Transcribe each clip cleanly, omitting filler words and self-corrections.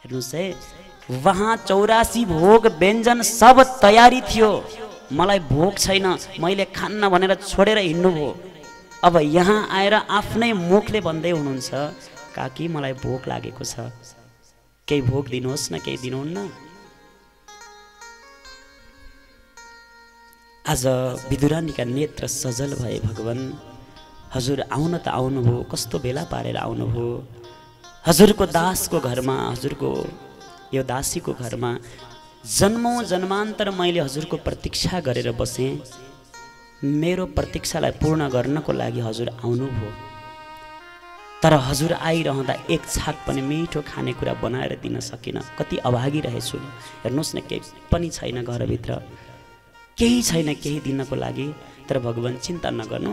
हेर्नुस् है, वहाँ 84 भोग व्यञ्जन सब तयारी थियो, मलाई भोग छैन, मैले खान्न भनेर छोडेर हिँड्नुभयो। अब यहाँ आएर आफ्नै मुखले भन्दै हुनुहुन्छ, काकी मलाई भोक लागेको छ, केही भोग दिनुहोस् न, केही दिनुहुन्न। आज विदुरानीका नेत्र सजल भए। भगवान हजुर आउन त आउनुभयो, कस्तो बेला पारेर आउनुभयो। हजुरको दासको घरमा, हजुरको यो दासीको घरमा जन्मौं जन्मान्तर मैले हजुरको प्रतीक्षा गरेर बसेँ। मेरो प्रतीक्षालाई पूर्ण गर्नको लागि हजुर आउनुभयो, तर हजुर आइरहँदा एक छाक पनि मिठो खानेकुरा बनाएर दिन सकिनँ। कति अभागी रहेछु। हेर्नुहोस् न, केही पनि छैन घरभित्र, केही छैन केही दिनको लागि। तर भगवान चिन्ता नगर्नु,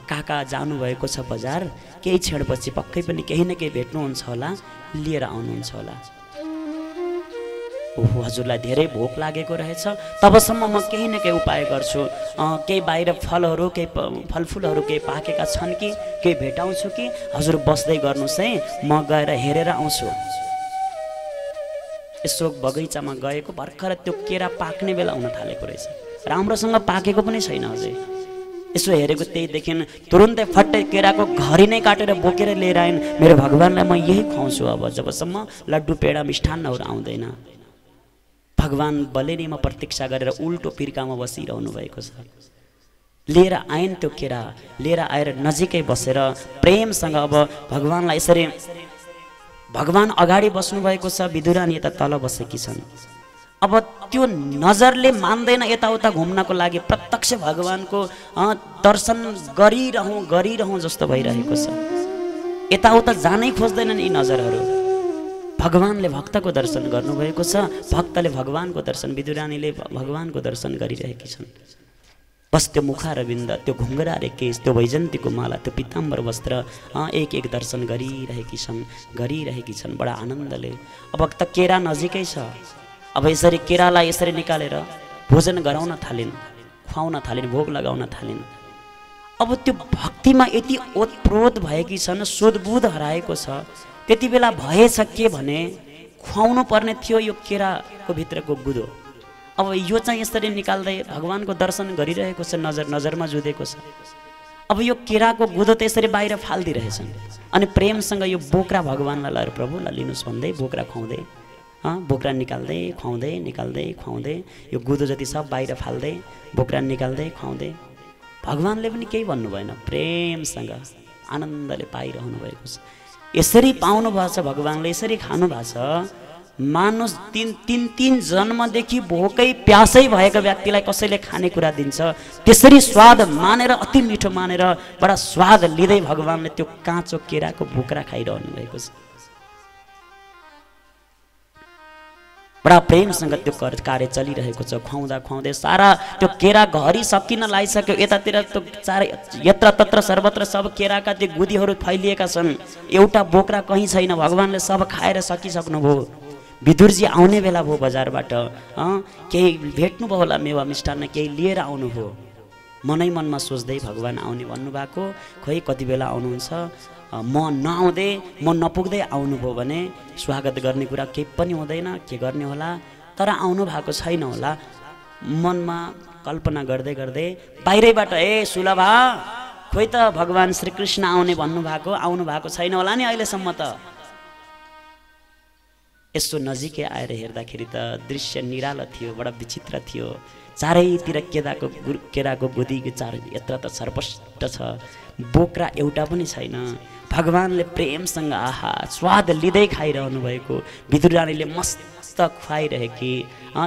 काका जानुभएको छ बजार, केही क्षणपछि पक्कै पनि केही न केही भेट्नुहुन्छ होला, लिएर आउनुहुन्छ होला। ओहो, हजुरलाई धेरै भोक लागेको रहेछ, तबसम्म म केही न केही उपाय गर्छु। केही बाहिर फलहरू, केही फलफुलहरू केही पाकेका छन् कि केही भेटाउँछु कि, हजुर बस्दै गर्नुहोस् है, म गएर हेरेर आउँछु। यसो बगैँचामा गएको भर्खर त्यो केरा पाक्ने बेला हुन थालेको रहेछ, राम्रोसँग पाकेको पनि छैन अझै। यसो हेरेको त्यही देखिन, तुरुन्तै फट्टै केराको घरी नै काटेर बोकेर लिएर आइन्। मेरो भगवानलाई म यही खुवाउँछु अब, जबसम्म लड्डु पेडा मिष्ठान्नहरू आउँदैन। भगवान बलेनीमा प्रतीक्षा गरेर उल्टो पिर्कामा बसिरहनु भएको छ। लिएर आइन् त्यो केरा, लिएर आएर नजिकै बसेर प्रेमसँग अब भगवानलाई यसरी, भगवान अगाडि बस्नु भएको छ, विदुरानी यता तल बसेकी छन्। अब त्यो नजरले मान्दैन यताउता घुम्नको लागि, प्रत्यक्ष भगवानको दर्शन गरिरहँ जस्तो भइरहेको छ। यताउता जानै खोज्दैनन् यी नजरहरू। भगवानले भक्तको दर्शन गर्नुभएको छ, भक्तले भगवानको दर्शन, विदुरानीले भगवानको दर्शन गरिरहेकी छन्। बस त्यो मुखारविन्द, त्यो घुङ्गरारे केस, त्यो वैजन्तीको माला, त्यो पीताम्बर वस्त्र एक एक दर्शन गरिरहेकी छन् बडा आनन्दले। अब त केरा नजिकै छ, अब यसरी केरालाई यसरी निकालेर भोजन गराउन थालिन्, खुवाउन थालिन्, भोग लगाउन थालिन्। अब त्यो भक्तिमा यति ओतप्रोत भएकी छन्, सुधबुध हराएको छ। त्यति बेला भएछ के भने, खुवाउनु पर्ने थियो यो केराको भित्रको गुदो। अब यो चाहिँ यसरी निकाल्दै भगवानको दर्शन गरिरहेको छ, नजरमा जुधेको छ। अब यो केराको गुदो त यसरी बाहिर फाल्दिरहेछन्, अनि प्रेमसँग यो बोक्रा भगवानलाई लएर प्रभुलाई लिनुहोस् भन्दै बोक्रा खुवाउँदै, बोक्रा निकाल्दै खुवाउँदै यो गुदो जति सब बाहिर फाल्दै बोक्रा निकाल्दै खुवाउँदै। भगवानले पनि केही भन्नु भएन, प्रेमसँग आनन्दले पाइरहनु भएको छ। यसरी पाउनु भएको छ भगवानले, यसरी खानु भएको छ। मानुस तीन जन्मदेखि भोकै प्यासै भएको व्यक्तिलाई कसैले खानेकुरा दिन्छ, त्यसरी स्वाद मानेर, अति मिठो मानेर, बडा स्वाद लिँदै भगवानले त्यो काँचो केराको बोक्रा खाइरहनु भएको छ। बडा प्रेमसँग त्यो कार्य चलिरहेको छ। खुवाउँदै सारा त्यो केरा घरी सकिन लागिसक्यो। यतातिर त्यो चारै यत्र तत्र सर्वत्र सब केराका त्यो गुदीहरू फैलिएका छन्, एउटा बोक्रा कहीँ छैन। भगवानले सब खाएर सकिसक्नुभयो। विदुरजी आउने बेला भयो बजारबाट, केही भेट्नुभयो होला मेवा मिष्टान्न, केही लिएर आउनुभयो। मनै मनमा सोच्दै भगवान आउने भन्नुभएको, खोइ कति बेला आउनुहुन्छ, म नआउँदै म नपुग्दै आउनुभयो भने स्वागत गर्ने कुरा केही पनि हुँदैन, के गर्ने होला। तर आउनु भएको छैन होला। मनमा कल्पना गर्दै गर्दै बाहिरैबाट, ए सुलभा, खोइ त भगवान श्रीकृष्ण आउने भन्नुभएको, आउनु भएको छैन होला नि अहिलेसम्म त। यसो नजिकै आएर हेर्दाखेरि त दृश्य निरालो थियो, बडा विचित्र थियो। चारैतिर केराको गुदी यत्र त सर्पष्ट छ, बोक्रा एउटा पनि छैन। भगवानले प्रेमसँग आहा स्वाद लिँदै खाइरहनु भएको। विदुरानीले मस्त खुवाइरहेकी।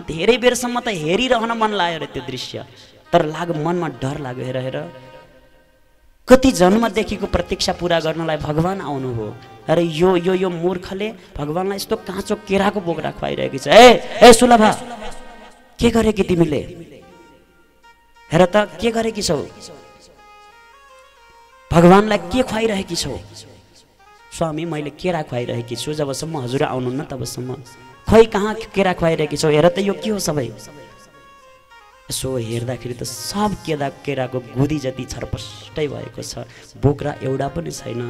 धेरै बेरसम्म त हेरिरहन मन लाग्यो रे त्यो दृश्य, तर मनमा डर लाग्यो। हेर कति जन्मदेखिको प्रतीक्षा पूरा गर्नलाई भगवान आउनुभयो। अरे यो मूर्खले भगवानलाई यस्तो काँचो केराको बोक्रा खुवाइरहेकी छ। ए सुलभा, के गरेकी तिमीले? हेर त के गरेकी छौ? भगवानलाई के खुवाइरहेकी छौ? स्वामी, मैले केरा खुवाइरहेकी छु, जबसम्म हजुर आउनुहुन्न तबसम्म। खोइ कहाँ केरा खुवाइरहेकी छौ? हेर त यो के हो सबै? यसो हेर्दाखेरि त सब केराको गुदी जति छरपष्टै भएको छ, बोक्रा एउटा पनि छैन।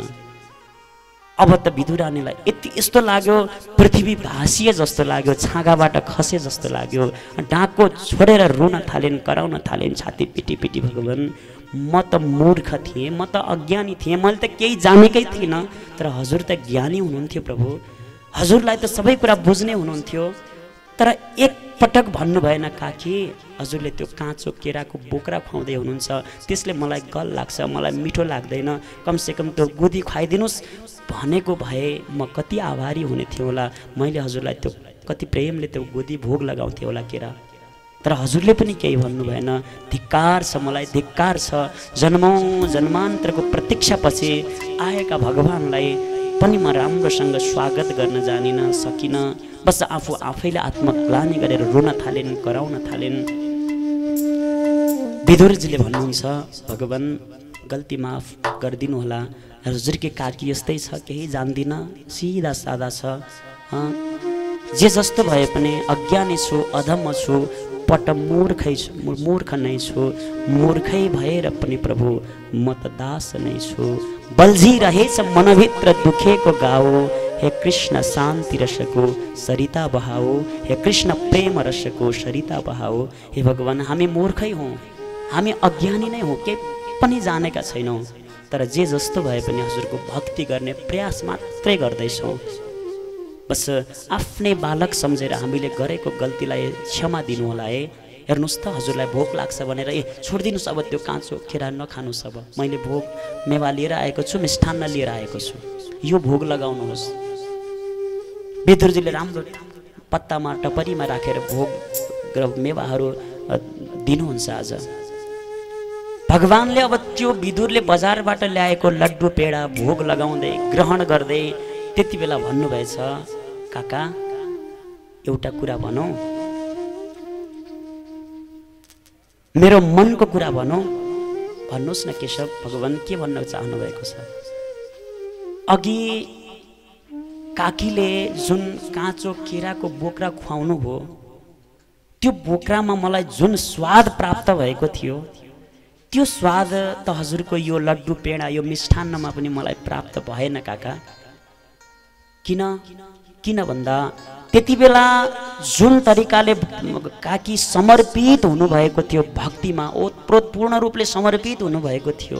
अब त बिधुरानीलाई यति यस्तो लाग्यो पृथ्वी भासिए जस्तो लाग्यो, छाँगाबाट खसे जस्तो लाग्यो। डाको छोडेर रुन थालेन्, कराउन थालेन् छाती पिटी पिटी। भगवान म त मूर्ख थिएँ, म त अज्ञानी थिएँ, मैले त केही जानेकै थिइनँ, तर हजुर त ज्ञानी हुनुहुन्थ्यो प्रभु, हजुरलाई त सबै कुरा बुझ्ने हुनुहुन्थ्यो। तर एक पटक भन्नु भएन काकी, हजुरले त्यो काँचो केराको बोक्रा खुवाउँदै हुनुहुन्छ, त्यसले मलाई गल लाग्छ, मलाई मिठो लाग्दैन, कमसेकम त्यो गुदी खुवाइदिनुहोस् भनेको भए म कति आभारी हुने थियो होला। मैले हजुरलाई त्यो कति प्रेमले त्यो गुदी भोग लगाउँथेँ होला केरा, तर हजुरले पनि केही भन्नु भएन। धिक्कार छ मलाई, धिक्कार छ। जन्मौँ जन्मान्तरको प्रतीक्षापछि आएका भगवानलाई पनि म राम्रोसँग स्वागत गर्न जानिन सकिनँ। बस आफू आफैले आत्मग्लानि गरेर रुन थालेन्, कराउन थालेन्। विदुरजीले भन्नुहुन्छ भगवान गल्ती माफ गरिदिनु होला, हजुरकी काकी यस्तै छ, केही जान्दिनँ, सिधा सादा छ, जे जस्तो भए पनि अज्ञानी छु, अधम छु, पट मूर्खै छु, मूर्ख नै छु, मूर्खै भएर पनि प्रभु म त दास नै छु। बल्झिरहेछ मनभित्र दुखेको गाओ, हे कृष्ण शान्ति रसको सरिता बहाओ, हे कृष्ण प्रेम रसको सरिता बहाओ। हे भगवान हामी मूर्खै हौँ, हामी अज्ञानी नै हौँ, केही पनि जानेका छैनौँ, तर जे जस्तो भए पनि हजुरको भक्ति गर्ने प्रयास मात्रै गर्दैछौँ। बस आफ्नै बालक सम्झेर हामीले गरेको गल्तीलाई क्षमा दिनु होला है। हेर्नुहोस् त हजुरलाई भोक लाग्छ भनेर छोडिदिनुहोस् अब त्यो काँचो केरा नखानुहोस्, अब मैले भोग मेवा लिएर आएको छु, मिष्ठान्न लिएर आएको छु, यो भोग लगाउनुहोस्। विदुरजीले राम्रो पत्तामा टपरीमा राखेर भोग र मेवाहरू दिनुहुन्छ आज। भगवानले अब त्यो विदुरले बजारबाट ल्याएको लड्डु पेडा भोग लगाउँदै ग्रहण गर्दै त्यति बेला भन्नुभएछ, काका एउटा कुरा भनौँ, मेरो मनको कुरा भनौँ, भन्नुहोस् न केशव, भगवान के भन्न चाहनु भएको छ? अघि काकीले जुन काँचो केराको बोक्रा खुवाउनु भयो, त्यो बोक्रामा मलाई जुन स्वाद प्राप्त भएको थियो, त्यो स्वाद त हजुरको यो लड्डु पेडा यो मिष्ठान्नमा पनि मलाई प्राप्त भएन काका। किन भन्दा त्यति बेला जुन तरिकाले काकी समर्पित हुनुभएको थियो भक्तिमा, ओतप्रोत पूर्ण रूपले समर्पित हुनुभएको थियो,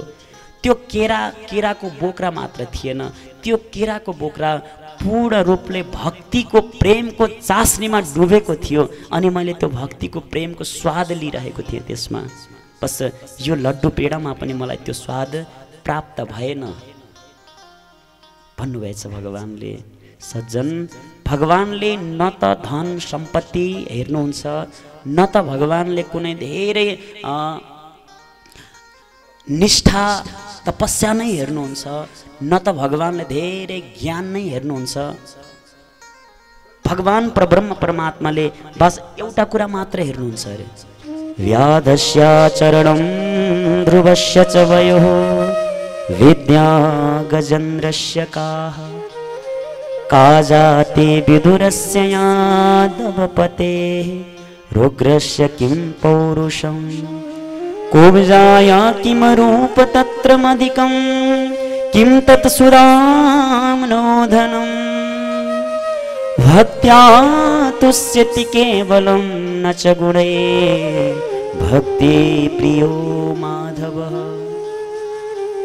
त्यो केराको बोक्रा मात्र थिएन, त्यो केराको बोक्रा पूर्ण रूपले भक्तिको प्रेमको चासनीमा डुबेको थियो। अनि मैले त्यो भक्तिको प्रेमको स्वाद लिइरहेको थिएँ त्यसमा। बस यो लड्डु पेडामा पनि मलाई त्यो स्वाद प्राप्त भएन भन्नुभएछ भगवानले। सज्जन, भगवानले न त धन सम्पत्ति हेर्नुहुन्छ, न त भगवानले कुनै धेरै निष्ठा तपस्या नै हेर्नुहुन्छ, न त भगवानले धेरै ज्ञान नै हेर्नुहुन्छ। भगवान परब्रह्म परमात्माले बस एउटा कुरा मात्र हेर्नुहुन्छ अरे, व्याधस्य चरणं ध्रुवस्य च वयोः विद्या गजेन्द्रस्य काः का जाति विदुरस्य यादवपतेः रुग्रस्य किं पौरुषं कुब्जाया किम रूप तत्रमधिकं किं तत्सुराम्नोधनं भक्त्या तुष्यति केवलं न च गुणे भक्ति प्रियो माधव।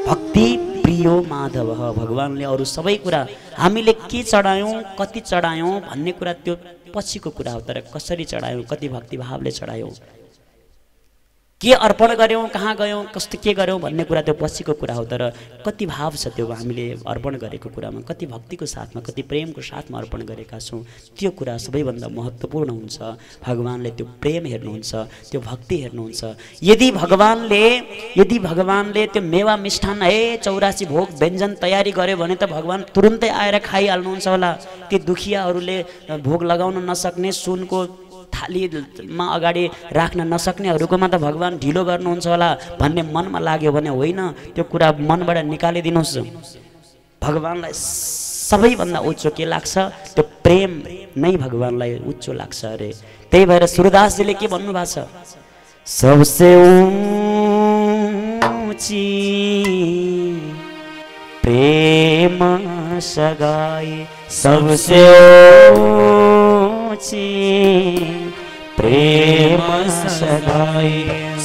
भक्ति प्रियो माधव। भगवानले अरू सबै कुरा हामीले के चढायौँ कति चढायौँ भन्ने कुरा त्यो पछिको कुरा हो, तर कसरी चढायौँ, कति भक्तिभावले चढायौँ, के अर्पण गर्यौँ, कहाँ गयौँ, कस्तो के गर्यौँ भन्ने कुरा त्यो पछिको कुरा हो, तर कति भाव छ त्यो हामीले अर्पण गरेको कुरामा, कति भक्तिको साथमा, कति प्रेमको साथमा अर्पण गरेका छौँ, त्यो कुरा सबैभन्दा महत्त्वपूर्ण हुन्छ। भगवानले त्यो प्रेम हेर्नुहुन्छ, त्यो भक्ति हेर्नुहुन्छ। यदि भगवानले त्यो मेवा मिष्ठान्न 84 भोग व्यञ्जन तयारी गर्यो भने त भगवान तुरुन्तै आएर खाइहाल्नुहुन्छ होला। ती दुखियाहरूले भोग लगाउन नसक्ने, सुनको थालीमा अगाडि राख्न नसक्नेहरूकोमा त भगवान ढिलो गर्नुहुन्छ होला भन्ने मनमा लाग्यो भने होइन, त्यो कुरा मनबाट निकालिदिनुहोस्। भगवानलाई सबैभन्दा उच्च के लाग्छ? त्यो प्रेम नै भगवानलाई उच्च लाग्छ अरे। त्यही भएर सूरदासजीले के भन्नुभएको छ? सबसे ऊँची प्रेम सगाई सबसे ऊंची प्रेम सगाई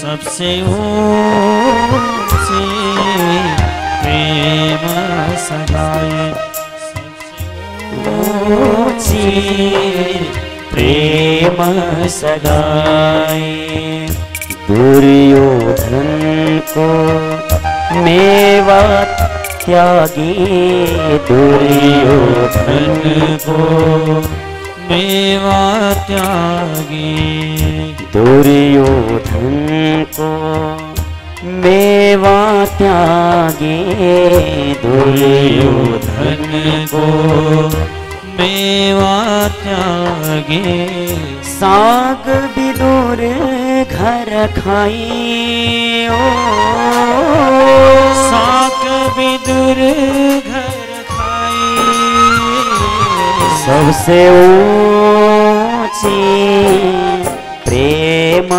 सबसे ऊंची प्रेम सगाई ऊंची प्रेम सगाई दुर्योधन को मेवा त्यागी दुर्योधन को मेवा त्यागी दुर्योधन को मेवा त्यागी दुर्योधन को मेवा त्यागी साग विदुर घर खाई ओ साग विदुर घर खाई सबसे ऊंची प्रेम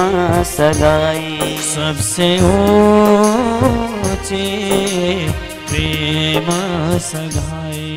सगाई सबसे ऊंची प्रेम सगाई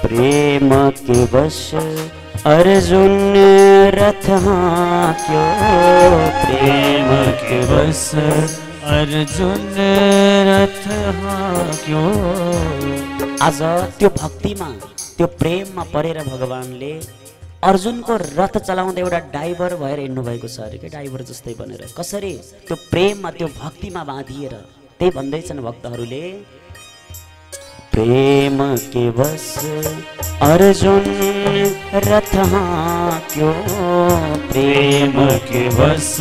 प्रेम के वश अर्जुन रथ हाँक्यो प्रेम के वश अर्जुन रथ हाँक्यो आज त्यो भक्तिमा त्यो प्रेममा परेर भगवानले अर्जुनको रथ चलाउँदै एउटा ड्राइभर भएर हिँड्नु भएको छ अरे के ड्राइभर जस्तै बनेर कसरी त्यो प्रेममा त्यो भक्तिमा बाँधिएर त्यही भन्दैछन् भक्तहरूले प्रेम के वश अर्जुन रथ हाँक्यो प्रेम के वश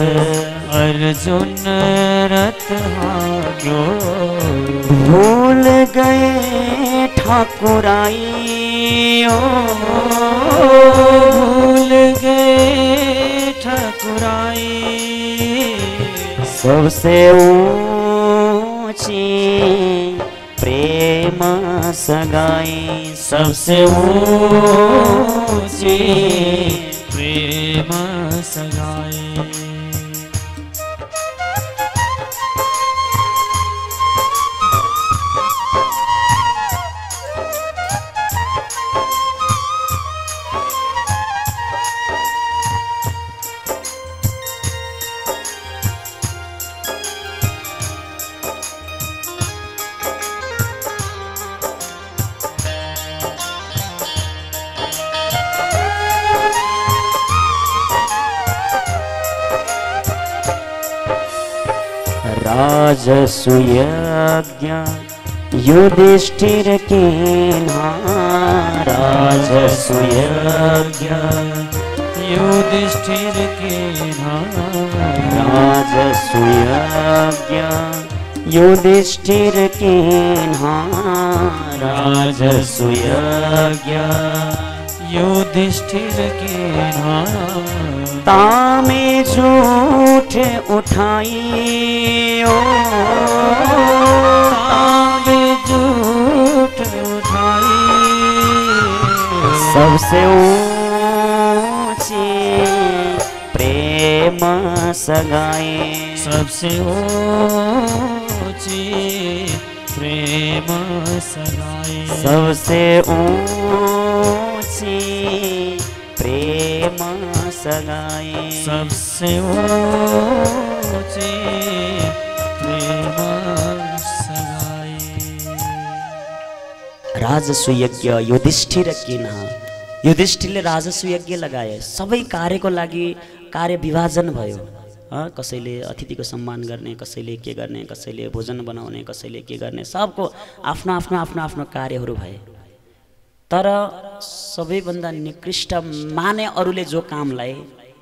अर्जुन रथ हाँक्यो भूल गए ठाकुराई ओ भूल गए ठाकुराई सबसे ऊंची प्रेम सगाई सबसे ऊंची प्रेम सगाई राजसूयज्ञ युधिष्ठिर कीन्हा राजसूयज्ञ युधिष्ठिर कीन्हा राजसूयज्ञ युधिष्ठिर कीन्हा राजसूयज्ञ युधिष्ठिर कीन्हा तामे झूठ उठाई ओ तामे झूठ उठाई सबसे ऊंची प्रेम सगाई सबसे ऊंची प्रेम सगाई सबसे ऊंची प्रेम सगाई सबसे ऊंची प्रेम सगाई राजस्व यज्ञ युधिष्ठिर किन्हा युधिष्ठिरले राजस्व यज्ञ लगाए सबै कार्यको लागि कार्य विभाजन भयो कसैले अतिथिको सम्मान गर्ने, कसैले के गर्ने, कसैले भोजन बनाउने, कसैले के गर्ने, सबको आफ्नो आफ्नो आफ्नो आफ्नो कार्यहरू भए। तर सबैभन्दा निकृष्ट माने अरूले जो कामलाई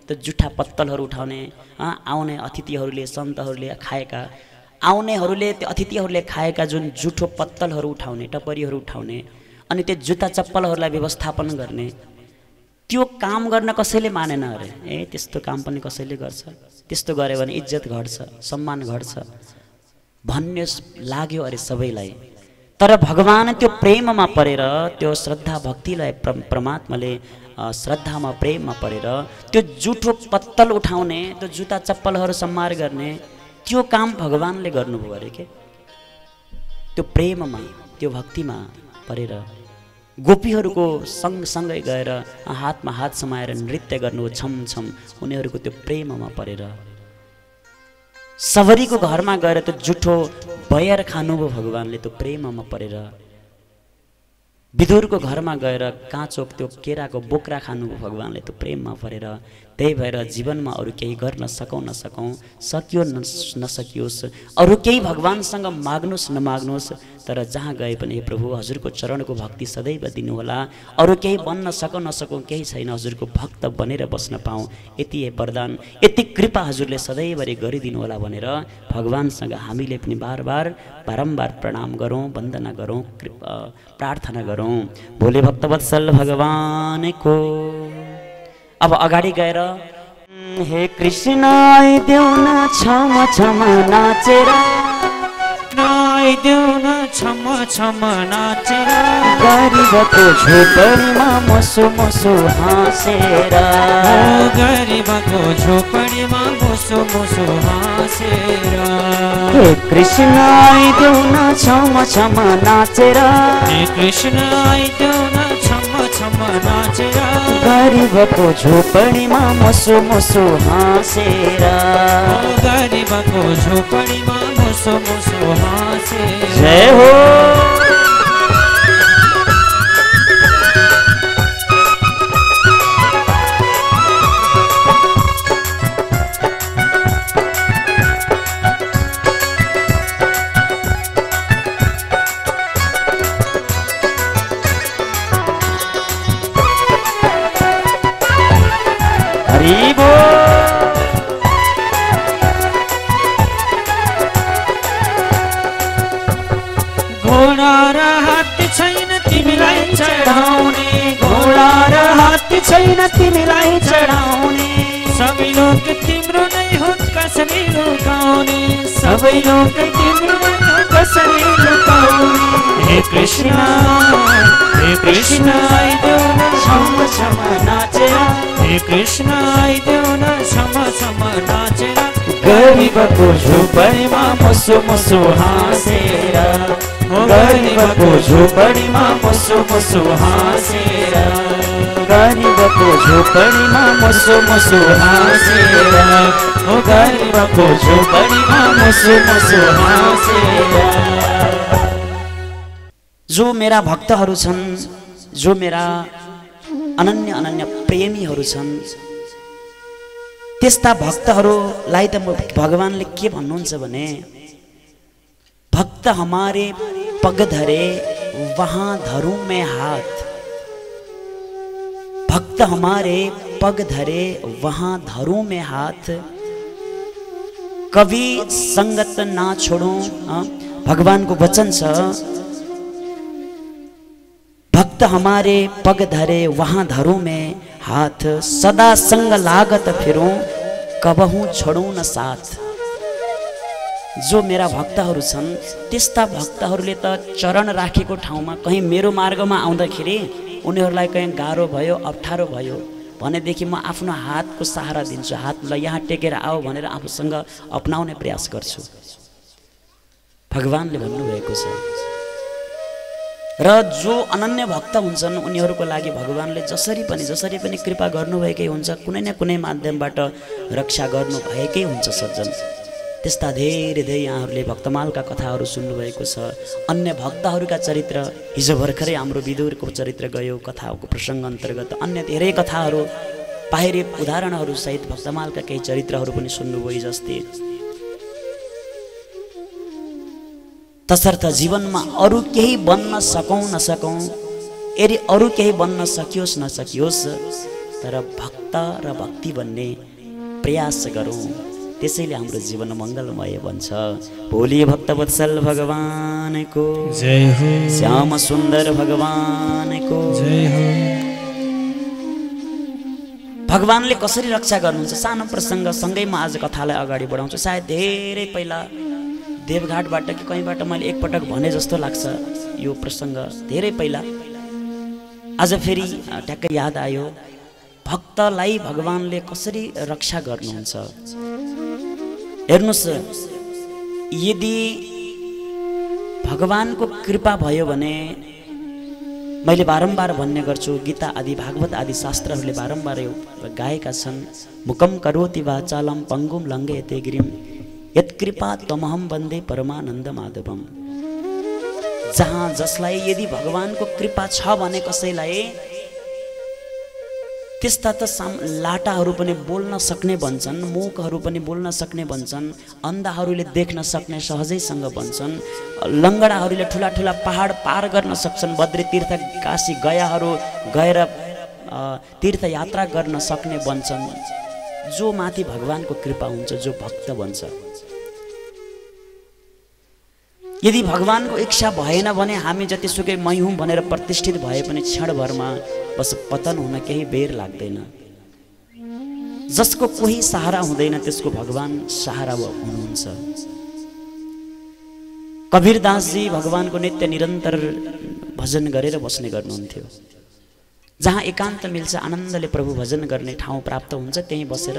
त्यो जुठा पत्तलहरू उठाउने, आउने अतिथिहरूले सन्तहरूले खाएका, आउनेहरूले त्यो अतिथिहरूले खाएका जुन जुठो पत्तलहरू उठाउने, टपरीहरू उठाउने अनि त्यो जुत्ता चप्पलहरूलाई व्यवस्थापन गर्ने, त्यो काम गर्न कसैले मानेन अरे। त्यस्तो काम पनि कसैले गर्छ, त्यस्तो गऱ्यो भने इज्जत घट्छ, सम्मान घट्छ भन्ने लाग्यो अरे सबैलाई। तर भगवान त्यो प्रेममा परेर, त्यो श्रद्धा भक्तिलाई परमात्माले श्रद्धामा प्रेममा परेर त्यो जुठो पत्तल उठाउने, त्यो जुत्ता चप्पलहरू सम्हार गर्ने त्यो काम भगवानले गर्नुभयो अरे के। त्यो प्रेममा, त्यो भक्तिमा परेर गोपीहरूको सँगसँगै गएर हातमा हात समाएर नृत्य गर्नु छम छम, उनीहरूको त्यो प्रेममा परेर। सबरीको घरमा गएर त्यो जुठो बयर खानुभयो भगवानले त्यो प्रेममा परेर। विदुरको घरमा गएर काँचो त्यो केराको बोक्रा खानुभयो भगवानले त्यो प्रेममा परेर। त्यही भएर जीवनमा अरू केही गर्न सकौँ नसकौँ, सकियो नसकियोस्, अरू केही भगवानसँग माग्नुहोस् नमाग्नुहोस्, तर जहाँ गए पनि हे प्रभु हजुरको चरणको भक्ति सदैव दिनुहोला। अरू केही बन्न सकौँ नसकौँ केही छैन, हजुरको भक्त बनेर बस्न पाऊँ, यति वरदान, यति कृपा हजुरले सधैँभरि गरिदिनु होला भनेर भगवानसँग हामीले पनि बारम्बार प्रणाम गरौँ, वन्दना गरौँ, प्रार्थना गरौँ भोले भक्तवत्सल भगवानको। अब अगाडि गएर हे कृष्ण आइदेऊ न छम छम नाचेर, आइदेऊ न छम छम नाचेर, गरिबको झोपडीमा मुसु मुसु हाँसेर, गरिबको झोपडीमा मुसु मुसु हाँसेर। हे कृष्ण आइदेऊ न छम छम नाचेर, हे कृष्ण आइदेऊ न छम छम नाचेर, गरिबको झोपडीमा मुसु मुसु हाँसेर, गरिबको झोपडीमा मुसु मुसु हाँसेर। जय हो। हरि बोल। घोडा र हात्ती छैन तिमीलाई चढाउने, घोडा र हात्ती छैन तिमीलाई चढाउने, सबै लोक तिम्रो नै हुन् कसरी लुकाउने, सबै लोक तिम्रो नै हुन् कसरी लुकाउने। हे कृष्ण आइदेऊ न छम छम नाचेर, हे कृष्ण आइदेऊ न छम छम नाचेर, गरिबको झोपडीमा मुसु मुसु हाँसेर, गरिबको झोपडीमा मुसु मुसु हाँसेर, गरिबको झोपडीमा मुसु मुसु हाँसेर, गरिबको झोपडीमा मुसु मुसु हाँसेर। जो मेरा भक्तहरू छन्, जो मेरा अनन्य अनन्य प्रेमीहरू छन्, त्यस्ता भक्तहरूलाई त भगवानले के भन्नुहुन्छ भने भक्त हमारे पग धरे वहाँ धरूं मैं हाथ, भक्त हमारे पग धरे वहाँ धरूं मैं हाथ, कभी संगत ना छोड़ूं। भगवानको वचन छ, भक्त हमारे पग धरे वहाँ धरूं मैं हाथ, सदा संग लागत फिरूं कबहु छोडूं न साथ। जो मेरा भक्तहरू छन् त्यस्ता भक्तहरूले त चरण राखेको ठाउँमा कहीँ मेरो मार्गमा आउँदाखेरि उनीहरूलाई कहीँ गाह्रो भयो, अप्ठ्यारो भयो भनेदेखि म आफ्नो हातको सहारा दिन्छु, हातलाई यहाँ टेकेर आओ भनेर आफूसँग अपनाउने प्रयास गर्छु, भगवानले भन्नुभएको छ। र जो अनन्य भक्त हुन्छन् उनीहरूको लागि भगवानले जसरी पनि कृपा गर्नुभएकै हुन्छ, कुनै न कुनै माध्यमबाट रक्षा गर्नुभएकै हुन्छ सज्जन। त्यस्ता धेरै यहाँहरूले भक्तमालका कथाहरू सुन्नुभएको छ, अन्य भक्तहरूका चरित्र, हिजो भर्खरै हाम्रो विदुरको चरित्र गयो कथाको प्रसङ्ग अन्तर्गत, अन्य धेरै कथाहरू बाहिरी उदाहरणहरू सहित भक्तमालका केही चरित्रहरू पनि सुन्नुभयो जस्तै। तसर्थ जीवनमा अरू केही बन्न सकौँ नसकौँ, यदि अरू केही बन्न सकियोस् नसकियोस्, तर भक्त र भक्ति भन्ने प्रयास गरौँ, त्यसैले हाम्रो जीवन मङ्गलमय बन्छ। भोलि भक्तवत्सल भगवानको जय हो, श्याम सुन्दर भगवानको जय हो। भगवानले कसरी रक्षा गर्नुहुन्छ सानो प्रसङ्ग सँगै म आज कथालाई अगाडि बढाउँछु। सायद धेरै पहिला देवघाटबाट कि कहीँबाट मैले एकपटक भने जस्तो लाग्छ यो प्रसङ्ग, धेरै पहिला। आज फेरि ठ्याक्कै याद आयो भक्तलाई भगवानले कसरी रक्षा गर्नुहुन्छ। हेर्नुहोस्, यदि भगवानको कृपा भयो भने, मैले बारम्बार भन्ने गर्छु, गीता आदि भागवत आदि शास्त्रहरूले बारम्बार गाएका छन्, मुकम करोति वाचालं पंगुम लङ्घयते गिरिम यत्कृपा त्वमहं वन्दे परमानन्द माधवम। जहाँ जसलाई यदि भगवानको कृपा छ भने कसैलाई, त्यस्ता त लाटाहरू पनि बोल्न सक्ने बन्छन्, मूकहरू पनि बोल्न सक्ने बन्छन्, अन्धाहरूले देख्न सक्ने सहजैसँग बन्छन्, लङ्गडाहरूले ठुला ठुला पहाड पार गर्न सक्छन्, बद्री तीर्थ काशी गयाहरू गएर तीर्थयात्रा गर्न सक्ने बन्छन्। जो माथि भगवानको कृपा हुन्छ, जो भक्त बन्छ। यदि भगवानको इच्छा भएन भने हामी जतिसुकै मै हुँ भनेर प्रतिष्ठित भए पनि क्षणभरमा बस पतन हुन केही बेर लाग्दैन। जसको कोही सहारा हुँदैन त्यसको भगवान सहारा हुनुहुन्छ। कबीरदासजी भगवानको नित्य निरन्तर भजन गरेर बस्ने गर्नुहुन्थ्यो। जहाँ एकान्त मिल्छ, आनन्दले प्रभु भजन गर्ने ठाउँ प्राप्त हुन्छ, त्यहीँ बसेर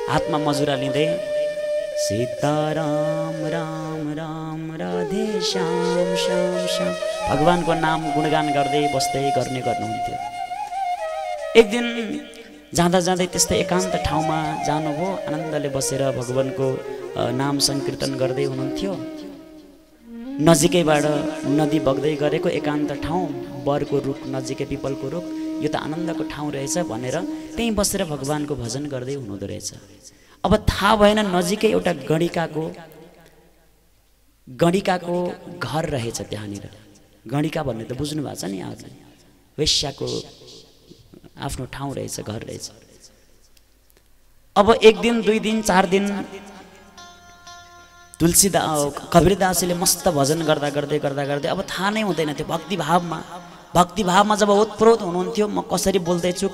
हातमा मजुरा लिँदै सीताराम राम राम राधे श्याम श्याम श्याम भगवानको नाम गुणगान गर्दै बस्दै गर्ने गर्नुहुन्थ्यो। एक दिन जाँदा जाँदै त्यस्तै एकान्त ठाउँमा जानुभयो, आनन्दले बसेर भगवानको नाम संकीर्तन गर्दै हुनुहुन्थ्यो। नजिकैबाट नदी बग्दै गरेको एकान्त ठाउँ, बरको रुख नजिकै पिपलको रुख, यो त आनन्दको ठाउँ रहेछ भनेर त्यहीँ बसेर भगवानको भजन गर्दै हुनुहुँदो रहेछ। अब थाहा भएन नजिकै एउटा गणिकाको घर रहेछ त्यहाँनिर। गणिका भन्ने त बुझ्नु भएको छ नि यहाँहरूले, वेश्याको आफ्नो ठाउँ रहेछ, घर रहेछ। अब एक दिन, दुई दिन, 4 दिन कबीरदासले मस्त भजन गर्दा गर्दै अब थाहा नै हुँदैन थियो। भक्तिभावमा जब ओतप्रोत हुनुहुन्थ्यो, म कसरी बोल्दैछु,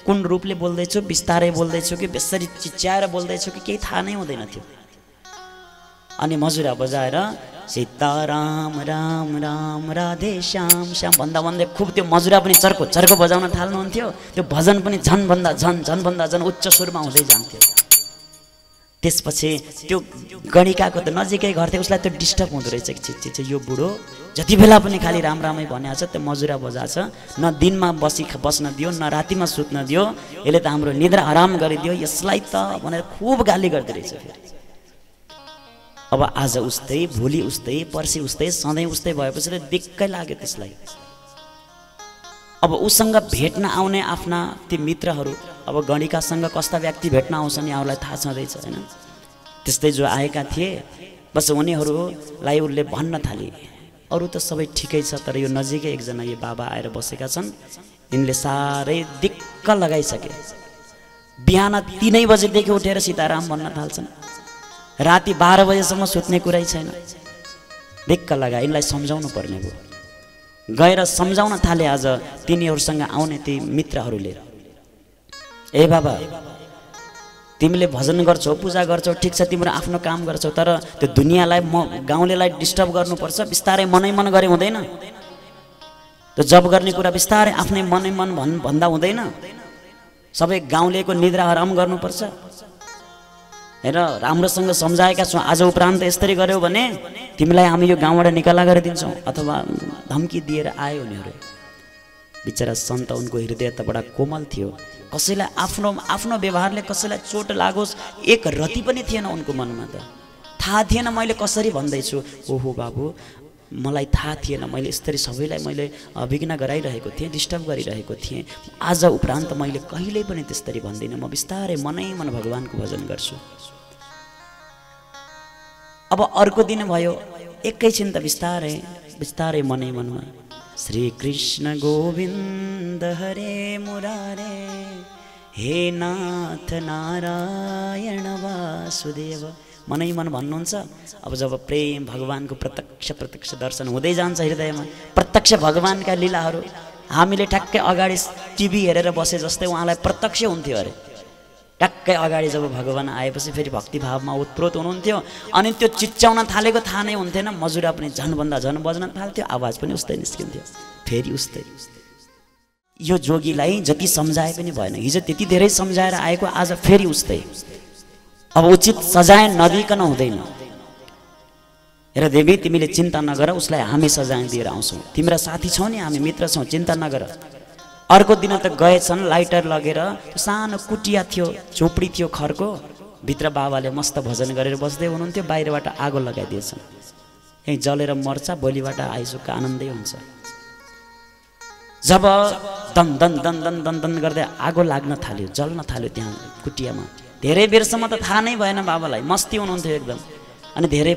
कुन रूपले बोल्दैछु, बिस्तारै बोल्दैछु कि बेसरी चिच्याएर बोल्दैछु कि केही थाहा नै हुँदैन थियो। अनि मजुरा बजाएर सीताराम राम राम राधे श्याम श्याम भन्दा भन्दै खुब त्यो मजुरा पनि चर्को बजाउन थाल्नुहुन्थ्यो। त्यो भजन पनि झनभन्दा झन उच्च स्वरमा हुँदै जान्थ्यो। त्यसपछि त्यो गणिकाको त नजिकै घर थियो, उसलाई त्यो डिस्टर्ब हुँदो रहेछ कि यो बुढो जति बेला पनि खालि रामै भनेको छ, त्यो मजुरा बजाछ, न दिनमा बस्न दियो, न रातिमा सुत्न दियो, यसले त हाम्रो निद्रा हराम गरिदियो, यसलाई त भनेर खुब गाली गर्दो रहेछ। अब आज उस्तै, भोलि उस्तै, पर्सि उस्तै, सधैँ उस्तै भएपछि त दिक्कै लाग्यो त्यसलाई। अब उसँग भेट्न आउने आफ्ना ती मित्रहरू, अब गणिकासँग कस्ता व्यक्ति भेट्न आउँछन् यहाँहरूलाई थाहा छँदैछ होइन। त्यस्तै जो आएका थिए, बस उनीहरूलाई उसले भन्न थाले, अरू त सबै ठिकै छ, तर यो नजिकै एकजना यो बाबा आएर बसेका छन्, यिनले साह्रै दिक्क लगाइसके। बिहान 3 बजेदेखि उठेर सीताराम भन्न थाल्छन्, राति 12 बजेसम्म सुत्ने कुरै छैन। दिक्क लगाए, यिनलाई सम्झाउनु पर्ने भयो। गएर सम्झाउन थाले आज तिनीहरूसँग आउने ती मित्रहरूले, ए बाबा तिमीले भजन गर्छौ, पूजा गर्छौ, ठिक छ, तिम्रो आफ्नो काम गर्छौ, तर त्यो दुनियाँलाई गाउँलेलाई डिस्टर्ब गर्नुपर्छ, बिस्तारै मनै मन गरे हुँदैन। त्यो जब गर्ने कुरा बिस्तारै आफ्नै मनै मन भन्दा हुँदैन। सबै गाउँलेको निद्रा हराम गर्नुपर्छ। हेर, राम्रोसँग सम्झाएका छौँ, आज उपरान्त यसरी गर्यौ भने तिमीलाई हामी यो गाउँबाट निकाला गरिदिन्छौँ, अथवा धम्की दिएर आयो उनीहरू। बिचरा सन्त, उनको हृदय त बडा कोमल थियो। कसैलाई आफ्नो व्यवहारले कसैलाई चोट लागोस् एक रति पनि थिएन उनको मनमा। त थाहा थिएन मैले कसरी भन्दैछु। ओहो बाबु, मलाई थाहा थिएन, मैले यसरी सबैलाई मैले विघ्न गराइरहेको थिएँ, डिस्टर्ब गरिरहेको थिएँ। आज उपरान्त मैले कहिल्यै पनि त्यसरी भन्दिनँ, म बिस्तारै मनै मन भगवानको भजन गर्छु। अब अर्को दिन भयो, एकैछिन त बिस्तारै बिस्तारै मनै मनमा श्री कृष्ण गोविन्द हरे मुरारे हे नाथ नारायण वासुदेव मनै मन भन्नुहुन्छ। अब जब प्रेम भगवानको प्रत्यक्ष दर्शन हुँदै जान्छ हृदयमा, प्रत्यक्ष भगवानका लीलाहरू हामीले ठ्याक्कै अगाडि टिभी हेरेर बसे जस्तै उहाँलाई प्रत्यक्ष हुन्थ्यो अरे। ठ्याक्कै अगाडि जब भगवान आएपछि फेरि भक्तिभावमा उत्प्रोत हुनुहुन्थ्यो, अनि त्यो चिच्याउन थालेको थाहा नै हुन्थेन, मजुरा पनि झनभन्दा झन बज्न थाल्थ्यो, आवाज पनि उस्तै निस्किन्थ्यो, फेरि उस्तै। यो जोगीलाई जति सम्झाए पनि भएन, हिजो त्यति धेरै सम्झाएर आएको, आज फेरि उस्तै। अब उचित सजाय नदिकन हुँदैन। हेर देवी, तिमीले चिन्ता नगर, उसलाई हामी सजाय दिएर आउँछौँ, तिम्रा साथी छौ नि, हामी मित्र छौँ, चिन्ता नगर। अर्को दिन त गएछन्, लाइटर लगेर, सानो कुटिया थियो, झोपडी थियो खरको, भित्र बाबाले मस्त भजन गरेर बस्दै हुनुहुन्थ्यो, बाहिरबाट आगो लगाइदिएछन्, यहीँ जलेर मर्छ, भोलिबाट आइसुक्क आनन्दै हुन्छ। जब दन दन दन दन दन दन गर्दै आगो लाग्न थाल्यो, जल्न थाल्यो त्यहाँ कुटियामा, धेरै बेरसम्म त थाहा नै भएन बाबालाई, मस्ती हुनुहुन्थ्यो एकदम। अनि धेरै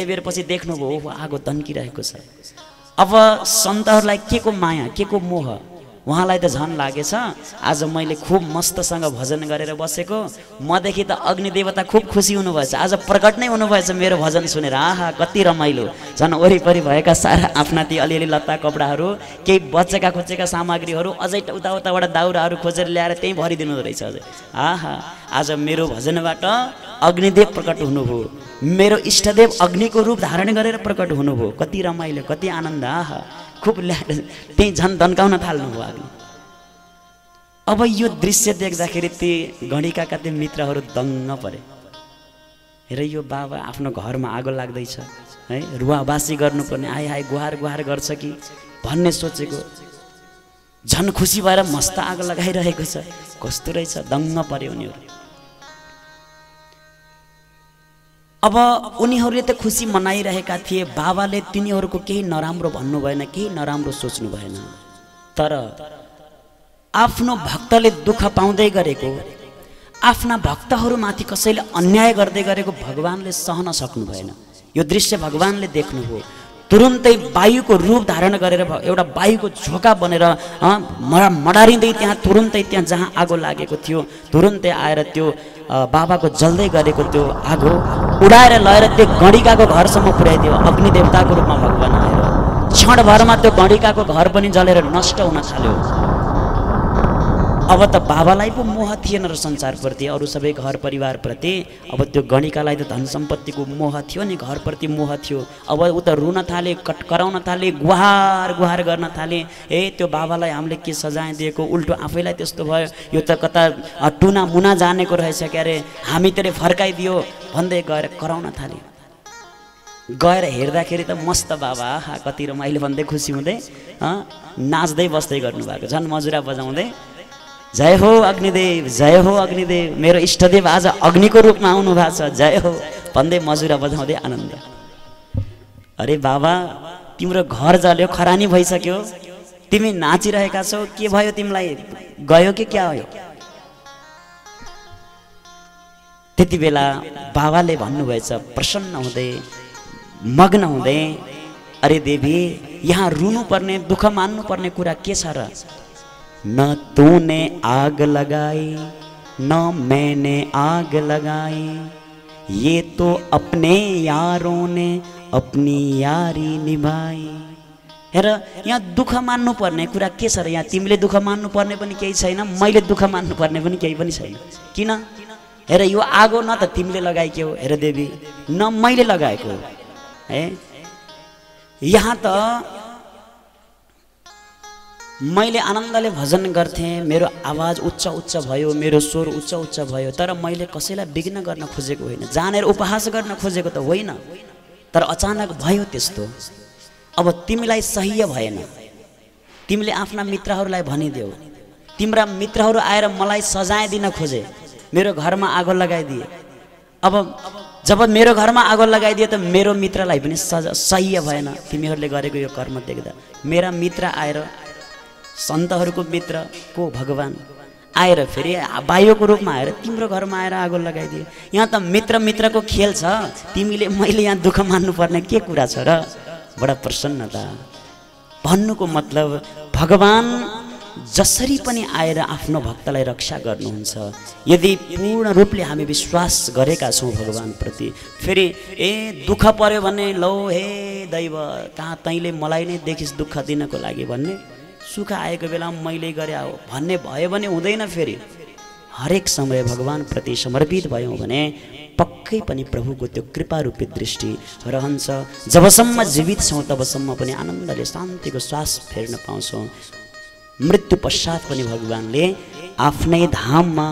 बेर पछि देख्नुभयो, ओहो आगो दन्किरहेको छ। अब सन्तहरूलाई के को माया, के को मोह, उहाँलाई त झन लागेछ, आज मैले खुब मस्तसँग भजन गरेर बसेको, मदेखि त अग्नि देवता खुब खुसी हुनुभएछ, आज प्रकट नै हुनुभएछ मेरो भजन सुनेर, आहा कति रमाइलो। झन् वरिपरि भएका सारा आफ्ना ती अलिअलि लत्ता कपडाहरू, केही बचेका खोजेका सामग्रीहरू अझै उताउताबाट दाउराहरू खोजेर ल्याएर त्यहीँ भरिदिनु रहेछ अझै। आहा, आज मेरो भजनबाट अग्निदेव प्रकट हुनुभयो, मेरो इष्टदेव अग्निको रूप धारण गरेर प्रकट हुनुभयो, कति रमाइलो, कति आनन्द। आहा, खुब ल्याएर त्यहीँ झन् दन्काउन थाल्नुभयो अग्नि। अब यो दृश्य देख्दाखेरि ती गणिकाका ती मित्रहरू दङ्ग परे। हेर यो बाबा आफ्नो घरमा आगो लाग्दैछ है, रुवाबासी गर्नुपर्ने, आए आए गुहार गुहार गर्छ कि भन्ने सोचेको, झन् खुसी भएर मस्त आगो लगाइरहेको छ, कस्तो रहेछ, दङ्ग पर्यो उनीहरू। अब उनीहरूले त खुसी मनाइरहेका थिए, बाबाले तिनीहरूको केही नराम्रो भन्नु भएन, केही नराम्रो सोच्नु भएन, तर आफ्नो भक्तले दुःख पाउँदै गरेको, आफ्ना भक्तहरूमाथि कसैले अन्याय गर्दै गरेको भगवानले सहन सक्नु भएन। यो दृश्य भगवानले देख्नुभयो, तुरुन्तै वायुको रूप धारण गरेर एउटा वायुको झोका बनेर मडारिँदै त्यहाँ तुरुन्तै त्यहाँ जहाँ आगो लागेको थियो, तुरुन्तै आएर त्यो बाबाको जल्दै गरेको त्यो आगो उडाएर लगेर त्यो गणिकाको घरसम्म पुर्याइदियो। अग्नि देवताको रूपमा भगवान आएर क्षणभरमा त्यो गणिकाको घर पनि जलेर नष्ट हुन थाल्यो। अब त बाबालाई पो मोह थिएन र संसारप्रति, अरू सबै घर परिवारप्रति, अब त्यो गणिकालाई त धन सम्पत्तिको मोह थियो नि, घरप्रति मोह थियो। अब ऊ त रुन थाले, कराउन थाले, गुहार गुहार गर्न थाले, ए त्यो बाबालाई हामीले के सजाय दिएको, उल्टो आफैलाई त्यस्तो भयो, यो त कता टुना मुना जानेको रहेछ क्यारे, हामी तेरे फर्काइदियो भन्दै गएर कराउन थाले। गएर हेर्दाखेरि त मस्त बाबा, आहा कति रमाइलो भन्दै खुसी हुँदै नाच्दै बस्दै गर्नुभएको, झन् मजुरा बजाउँदै जय हो अग्निदेव, जय हो अग्निदेव, मेरो इष्टदेव आज अग्निको रूपमा आउनु भएको छ, जय हो भन्दै मजुरा बजाउँदै आनन्द। अरे बाबा, तिम्रो घर जल्यो, खरानी भइसक्यो, तिमी नाचिरहेका छौ, के भयो तिमीलाई, गयो कि क्या हो? त्यति बेला बाबाले भन्नुभएछ प्रसन्न हुँदै, मग्न हुँदै, अरे देवी, यहाँ रुनु पर्ने, दुःख मान्नु पर्ने कुरा के छ र? न तूने आग लगाई न मैंने आग लगाई, ये तो अपने यारों ने अपनी यारी निभाई। हेर यहाँ दुःख मान्नु पर्ने कुरा के छ र? यहाँ तिमीले दुःख मान्नु पर्ने पनि केही छैन, मैले दुःख मान्नु पर्ने पनि केही पनि छैन। किन? हेर यो आगो न त तिमीले लगाएकी हो हेर देवी, न मैले लगाएको है। यहाँ त मैले आनन्दले भजन गर्थेँ, मेरो आवाज उच्च उच्च भयो, मेरो स्वर उच्च उच्च भयो, तर मैले कसैलाई विघ्न गर्न खोजेको होइन, जानेर उपहास गर्न खोजेको त होइन, तर अचानक भयो त्यस्तो। अब तिमीलाई सह्य भएन, तिमीले आफ्ना मित्रहरूलाई भनिदेऊ, तिम्रा मित्रहरू आएर मलाई सजाय दिन खोजे, मेरो घरमा आगो लगाइदिए। अब जब मेरो घरमा आगो लगाइदिए त मेरो मित्रलाई पनि सह्य भएन तिमीहरूले गरेको यो कर्म देख्दा। मेरा मित्र आएर सन्तहरूको मित्र को भगवान आएर फेरि बायोको रूपमा आएर तिम्रो घरमा आएर आगो लगाइदिए। यहाँ त मित्र मित्रको खेल छ, तिमीले मैले यहाँ दुःख मान्नुपर्ने के कुरा छ र? बडा प्रसन्नता। भन्नुको मतलब भगवान जसरी पनि आएर आफ्नो भक्तलाई रक्षा गर्नुहुन्छ। यदि पूर्ण रूपले हामी विश्वास गरेका छौँ भगवानप्रति, फेरि दुःख पर्यो भने लौ हे दैव कहाँ तैँले मलाई नै देखिस् दुःख दिनको लागि भन्ने, सुख आएको बेलामा मैले गरे हो भन्ने भयो भने हुँदैन। फेरि हरेक समय भगवानप्रति समर्पित भयौँ भने पक्कै पनि प्रभुको त्यो कृपा रूपी दृष्टि रहन्छ। जबसम्म जीवित छौँ तबसम्म पनि आनन्दले शान्तिको श्वास फेर्न पाउँछौँ। मृत्यु पश्चात पनि भगवानले आफ्नै धाममा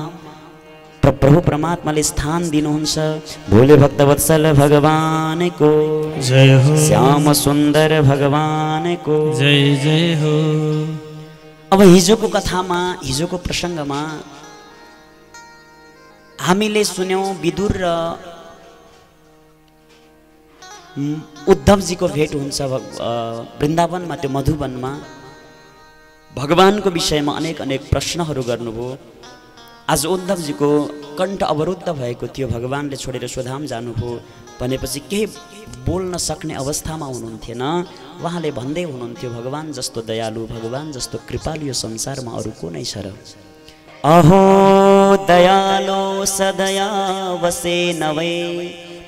प्रभु परमात्माले स्थान दिनुहुन्छ। भोले भक्तवत्सल भगवानको जय हो, श्याम सुन्दर भगवानको जय जय हो। अब हिजोको कथामा, हिजोको प्रसङ्गमा हामीले सुन्यौं विदुर र उद्धवजीको भेट हुन्छ वृन्दावनमा, त्यो मधुवनमा। भगवानको विषयमा अनेक अनेक प्रश्नहरू गर्नुभयो। आज उद्धवजीको कण्ठ अवरुद्ध भएको थियो, भगवानले छोडेर स्वधाम जानुभयो भनेपछि केही बोल्न सक्ने अवस्थामा हुनुहुन्थेन। उहाँले भन्दै हुनुहुन्थ्यो भगवान जस्तो दयालु, भगवान जस्तो कृपालु यो संसारमा अरू को नै छ र? अहो दयालो सदया वसे नवै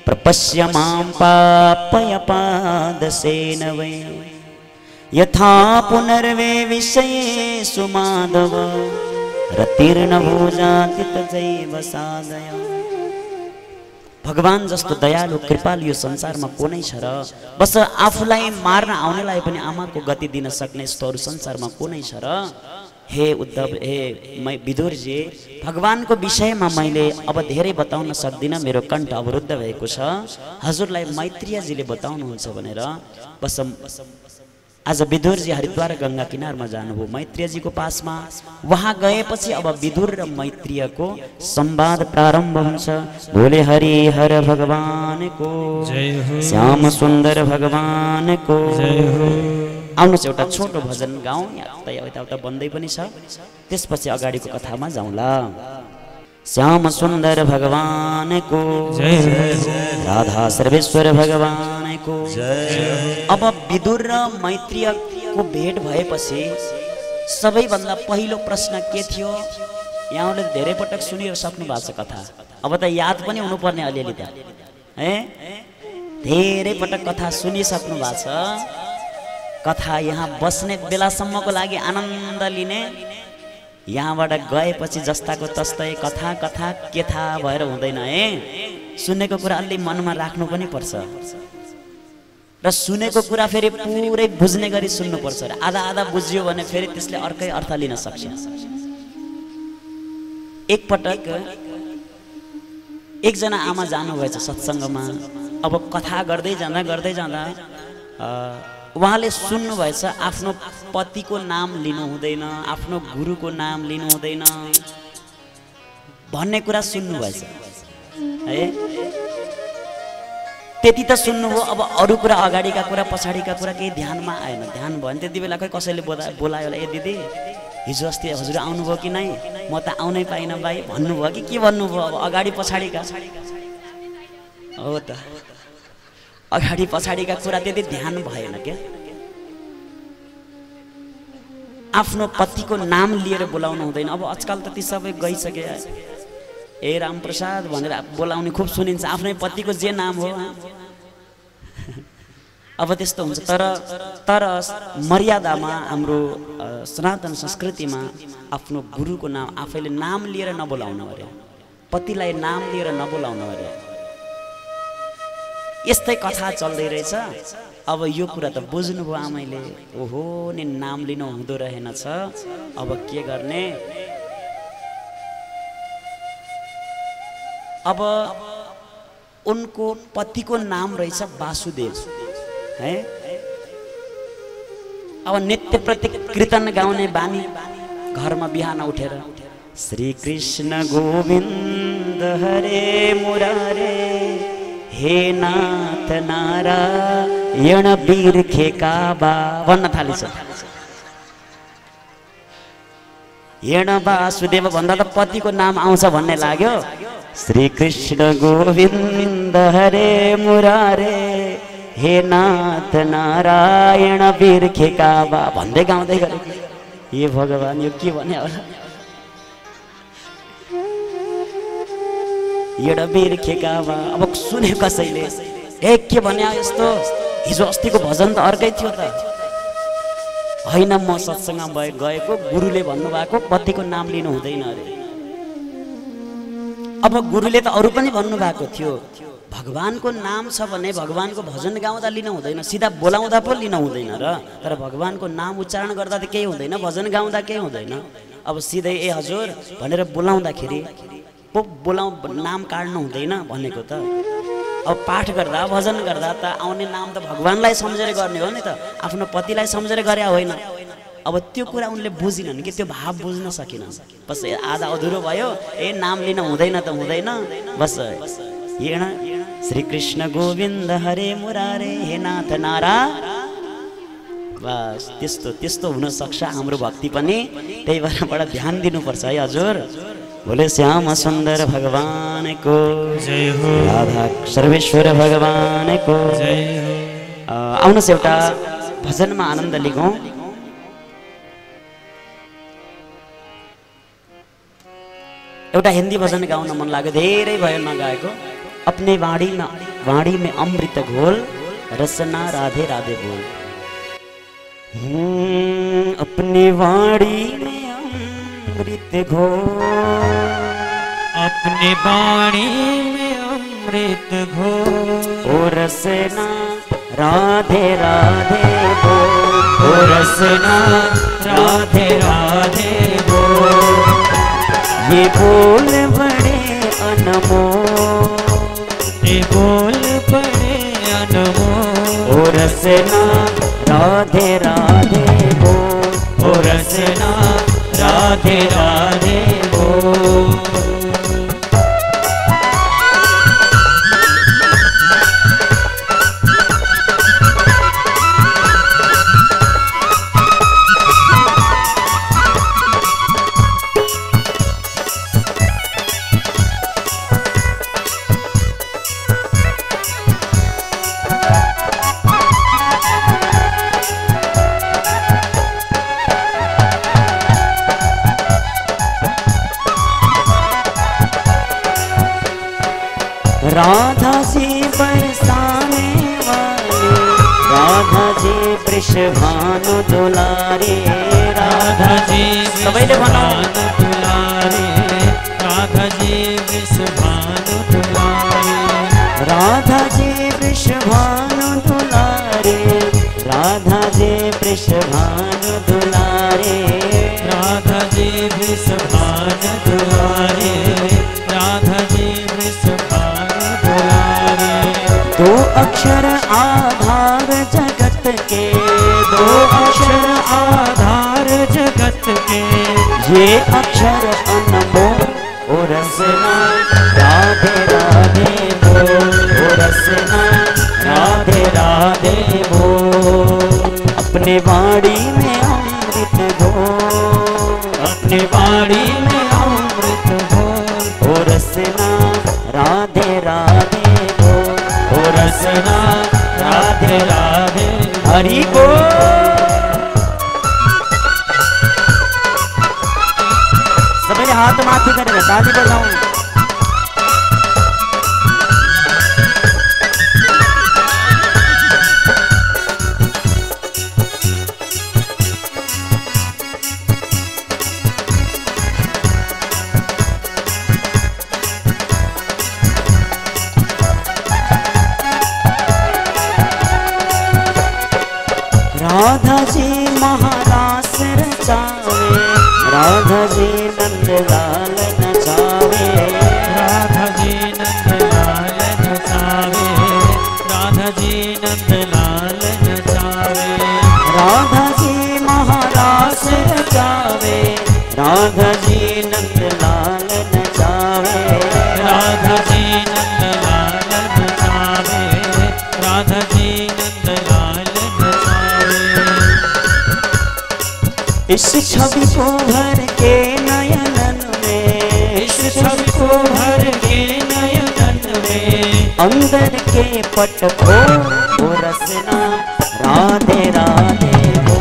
प्रपश्य मां पापय पादसे नवै यथा पुनर्वे विषये सुमाधव रतिर्न भोजाति तजैव साधय। भगवान जस्तो दयालु कृपालु यो संसारमा को नै छ र? बस आफूलाई मार्न आउनेलाई पनि आमाको गति दिन सक्ने यस्तोहरू संसारमा को नै छ र? हे उद्धव, हे विदुरजी, भगवानको विषयमा मैले अब धेरै बताउन सक्दिनँ, मेरो कण्ठ अवरुद्ध भएको छ। हजुरलाई मैत्रेयजीले बताउनुहुन्छ भनेर बस आज विदुरजी हरिद्वार गंगा किनारमा जानुभयो मैत्रेयजीको पासमा। वहाँ गएपछि अब विदुर र मैत्रेयको संवाद प्रारम्भ हुन्छ। भोले हरि हर भगवानको जय हो, श्याम सुन्दर भगवानको जय हो। आउनुहोस् एउटा छोटो भजन गाउँ, यता बन्दै पनि छ, त्यसपछि अगाडिको कथामा जाउँला। श्याम सुन्दर भगवानको जय हो, राधा सर्वेश्वर भगवानको जय हो। अब विदुर र मैत्रेयको भेट भएपछि सबैभन्दा पहिलो प्रश्न के थियो? यहाँले धेरै पटक सुनिसक्नु भएको छ कथा, अब त याद पनि हुनुपर्ने अलिअलि त है। धेरै पटक कथा सुनिसक्नु भएको छ। कथा यहाँ बस्ने बेलासम्मको लागि आनन्द लिने, यहाँबाट गएपछि जस्ताको तस्तै कथा कथा के थाहा भएर हुँदैन है। सुनेको कुरा अलि मनमा राख्नु पनि पर्छ र सुनेको कुरा फेरि पुरै बुझ्ने गरी सुन्नुपर्छ। र आधा आधा बुझ्यो भने फेरि त्यसले अर्कै अर्थ लिन सक्छ। एकपटक एकजना आमा जानुभएछ सत्सङ्गमा। अब कथा गर्दै जाँदा उहाँले सुन्नुभएछ आफ्नो पतिको नाम लिनु हुँदैन, आफ्नो गुरुको नाम लिनु हुँदैन भन्ने कुरा सुन्नुभएछ है। त्यति त सुन्नुभयो। अब अरू कुरा, अगाडिका कुरा पछाडिका कुरा केही ध्यानमा आएन। ध्यान भयो भने त्यति बेला खै कसैले बोलायो होला, ए दिदी हिजो अस्ति हजुर आउनुभयो कि नै? म त आउनै पाइनँ भाइ भन्नुभयो कि के भन्नुभयो? अब अगाडि पछाडिका हो त, अगाडि पछाडिका कुरा त्यति ध्यान भएन क्या। आफ्नो पतिको नाम लिएर बोलाउनु हुँदैन। अब आजकल त ती सबै गइसके, ए रामप्रसाद भनेर बोलाउने खुब सुनिन्छ, आफ्नै पतिको जे नाम हो। अब त्यस्तो हुन्छ। तर मर्यादामा हाम्रो सनातन संस्कृतिमा आफ्नो गुरुको नाम आफैले नाम लिएर नबोलाउनु पर्यो, पतिलाई नाम लिएर नबोलाउनु पर्यो। यस्तै कथा चल्दै रहेछ। अब यो कुरा त बुझ्नुभयो आमैले, ओहो नि नाम लिनु हुँदो रहेनछ, अब के गर्ने? अब उनको पतिको नाम रहेछ वासुदेव है। अब नित्य प्रति कीर्तन गाउने बानी घरमा बिहान उठेर श्री कृष्ण गोविन्द हरे मुरारे हे नाथ नारायण बिर्खेका बा भन्न थालिन्छ। हेण वासुदेव भन्दा त पतिको नाम आउँछ भन्ने लाग्यो। श्री कृष्ण गोविन्द हरे मुरारे हे नाथ नारायण बिर्खेका बा भन्दै गाउँदै गरे। हे भगवान् यो के भन्यो होला। हेड बिर्खेका बा अब सुने कसैले ए के भन्यो यस्तो। हिजो अस्तिको भजन त अर्कै थियो त होइन। म सत्सङ्ग गएको गुरुले भन्नुभएको पतिको नाम लिनु हुँदैन अरे। अब गुरुले त अरू पनि भन्नुभएको थियो भगवानको नाम छ भने भगवानको भजन गाउँदा लिनु हुँदैन, सिधा बोलाउँदा पो लिनु हुँदैन र। तर भगवानको नाम उच्चारण गर्दा त केही हुँदैन, भजन गाउँदा केही हुँदैन। अब सिधै ए हजुर भनेर बोलाउँदाखेरि पो नाम काट्नु हुँदैन भनेको त। अब पाठ गर्दा भजन गर्दा त आउने नाम त भगवानलाई सम्झेर गर्ने हो नि त, आफ्नो पतिलाई सम्झेर गरे होइन। अब त्यो कुरा उनले बुझिनन् कि त्यो भाव बुझ्न सकिनन्। बस आधा अधुरो भयो। ए नाम लिन हुँदैन त हुँदैन बस। हेण श्री कृष्ण गोविन्द हरे मुरारे हे नाथ नारा। बस त्यस्तो त्यस्तो हुन सक्छ हाम्रो भक्ति पनि। त्यही भएर बडा ध्यान दिनुपर्छ है हजुर। बोले श्याम सुन्दर भगवान को जय हो, राधा सर्वेश्वर भगवान को जय हो। आउनुहोस् एउटा भजनमा आनन्द लिगौँ। एउटा हिन्दी भजन गाउन मन लाग्यो, धेरै भयो नगाएको। अपने वाणी में अमृत घोल रसना राधे राधे बोल। अपने वाणी में अमृत घोल, अपने वाणी में अमृत घोल। ओ रसना राधे राधे बोल, ओ रसना राधे राधे बोल। ये बोल बड़े अनमोल, ये बोल बड़े अनमोल। ओ रसना राधे राधे बोल, ओ रसना राधे राधे बोल। राधा जी बरसाने वाले, राधा जी वृषभानु दुलारे। राधा जी सबैले वृषभानु दुलारे, राधा जी वृषभानु दुलारे। राधा जी वृषभानु दुलारे, राधा जी वृषभानु दुलारे। राधा जी वृषभानु दुलारे, राधा जी वृषभानु दुलारे। दो अक्षर आधार जगत के, दो अक्षर आधार जगत के। ये अक्षर अनमोल। ओ रसना राधे राधे बोल, ओ रसना राधे राधे बोल। अपने वाणी में अमृत घोल, अपने वाणी में अमृत घोल। ओ रसना राधे राधे बोल, ओ रसना राधे राधे हरि बोल। सबैले हात माथि गरेर ताली बजाउँ। राधा जी महारास रचावे, राधा जी नंदलाल नचावे। राधा जी नंदलाल नचावे, राधा जी नंदलाल नचावे। राधा जी महारास रचावे, राधा जी नंदलाल नचावे। राधा जी नंदलाल नचावे, इस छवि को भर के नयनन में, इस छवि को भर के नयनन में, अंदर के पट को रसना राधे राधे वो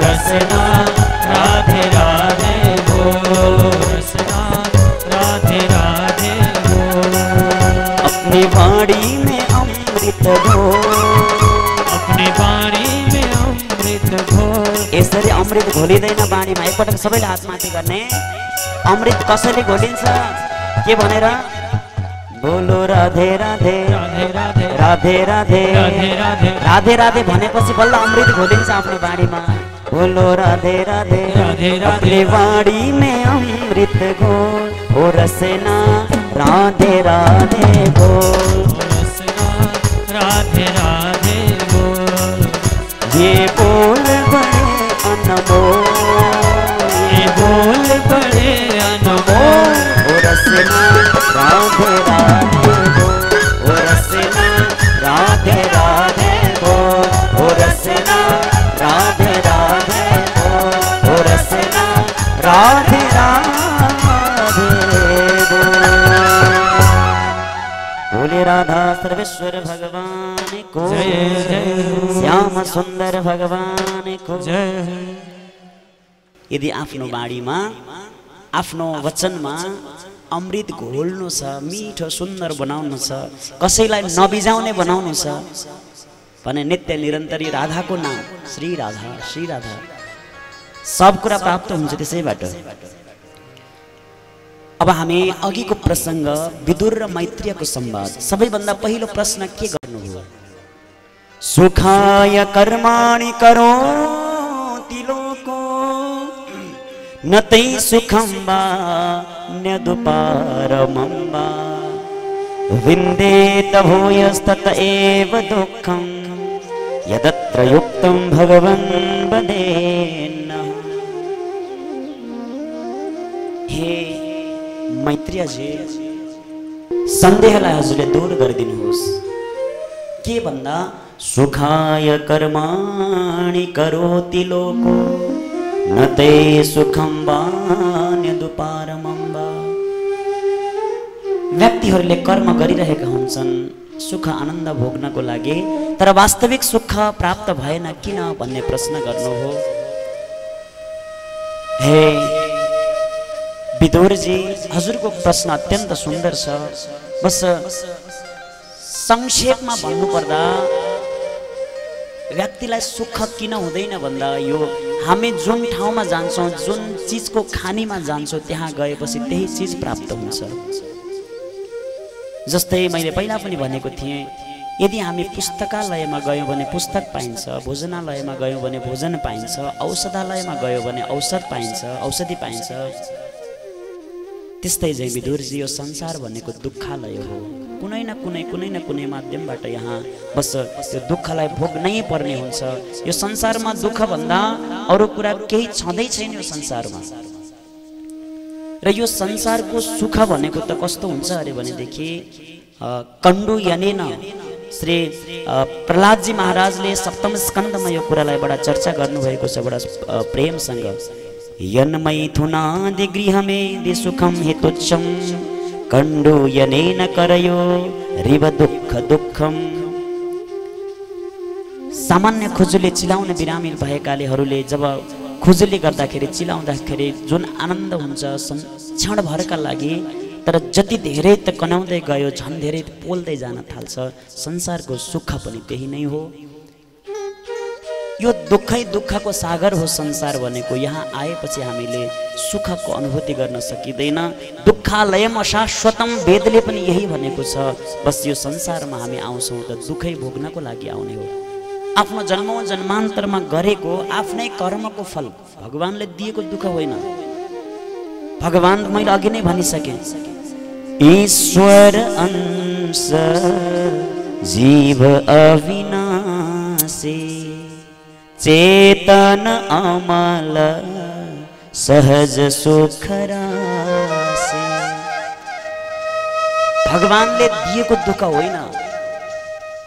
रसना राधे राधे वो रसना राधे राधे वो। अपनी वाणी में अमृत घोल, अपनी वाणी में अमृत घोल। यसरी अमृत घोलिँदैन बाणीमा। एकपटक सबैले हात माथि गर्ने। अमृत कसरी घोलिन्छ के भनेर? बोलो राधे राधे राधे राधे राधे राधे राधे राधे राधे राधे भनेपछि बल्ल अमृत घोलिन्छ आफ्नो बाणीमा। बोलो राधे राधे राधे राधे अपनी वाणी में अमृत घोल, ओ रसना राधे राधे बोल, वो रसना राधे राधे बोल। ये बोल बड़े अनमोल, ये बोल बड़े अनमोल। ओ रसना राधे राधे बोल, ओ रसना राधे राधे बोल, ओ रसना राधे राधे बोल, ओ रसना राधे राधे बोल। बोले राधा सर्वेश्वर भगवान को जय जय श्याम सुंदर भगवान को जय। यदि आफ्नो बाणीमा आफ्नो वचनमा अमृत घोल्नु छ, मिठो सुन्दर बनाउनु छ, कसैलाई नबिजाउने बनाउनु छ भने नित्य निरन्तरी राधाको नाम श्री राधा श्री राधा सब कुरा प्राप्त हुन्छ त्यसैबाट। अब हामी अघिको प्रसङ्ग विदुर र मैत्रेयको संवाद। सबैभन्दा पहिलो प्रश्न के गर्नुभयो? सुखाय कर्माणि करोति लोको न तै सुखं वा न्यदुपारमं वा विन्देत भूयस्तत एव दुःखं यदत्र युक्तं भगवन् वदेन्न। हे मैत्रेयजी, सन्देहलाई हजुरले दूर गरिदिनुहोस्। के भन्दा? सुखाय कर्माणि करोति लोको न ते सुखं वा न्यदुपारमं वा। व्यक्तिहरूले कर्म गरिरहेका हुन्छन् सुख आनन्द भोग्नको लागि, तर वास्तविक सुख प्राप्त भएन किन भन्ने प्रश्न गर्नु हो। हे विदुरजी, हजुरको प्रश्न अत्यन्त सुन्दर छ। बस संक्षेपमा भन्नुपर्दा व्यक्तिलाई सुख किन हुँदैन भन्दा यो हामी जुन ठाउँमा जान्छौँ, जुन चिजको खानीमा जान्छौँ, त्यहाँ गएपछि त्यही चिज प्राप्त हुन्छ। जस्तै मैले पहिला पनि भनेको थिएँ, यदि हामी पुस्तकालयमा गयौँ भने पुस्तक पाइन्छ, भोजनालयमा गयौँ भने भोजन पाइन्छ, औषधालयमा गयौँ भने औषध पाइन्छ, औषधि पाइन्छ। त्यस्तै चाहिँ विदुरजी, यो संसार भनेको दुःखालय हो। कुनै न कुनै माध्यमबाट यहाँ बस यो दुःखलाई भोग्नै पर्ने हुन्छ। यो संसारमा दुःख भन्दा अरू कुरा केही छँदै छैन यो संसारमा। र यो संसारको सुख भनेको त कस्तो हुन्छ अरे भनेदेखि कण्डु यनेन श्री प्रहलादजी महाराजले सप्तम स्कन्धमा यो कुरालाई बडा चर्चा गर्नुभएको छ, बडा प्रेमसँग। यन्मैथुनादि गृहमेदि सुखं हेतुच्छं कण्डु यनेन करयो रिव दुःख दुःखम। सामान्य खुजुली चिलाउने बिरामी भएकालेहरूले जब खुजुली गर्दाखेरि चिलाउँदाखेरि जुन आनन्द हुन्छ क्षणभरका लागि, तर जति धेरै त कनाउँदै गयो झन् धेरै पोल्दै जान थाल्छ। संसारको सुख पनि त्यही नै हो। यो दुःखै दुःखको सागर हो संसार भनेको। यहाँ आएपछि हामीले सुखको अनुभूति गर्न सकिँदैन। दुःखालयम अशाश्वतम, वेदले पनि यही भनेको छ। बस यो संसारमा हामी आउँछौँ त दुःखै भोग्नको लागि आउने हो। आफ्नो जन्मौँ जन्मान्तरमा गरेको आफ्नै कर्मको फल भगवानले दिएको दुःख होइन। भगवान मैले अघि नै भनिसकेँ, ईश्वर अंश जीव अविनाशी चेतन अमल सहज सुख राशि। भगवानले दिएको दुःख होइन,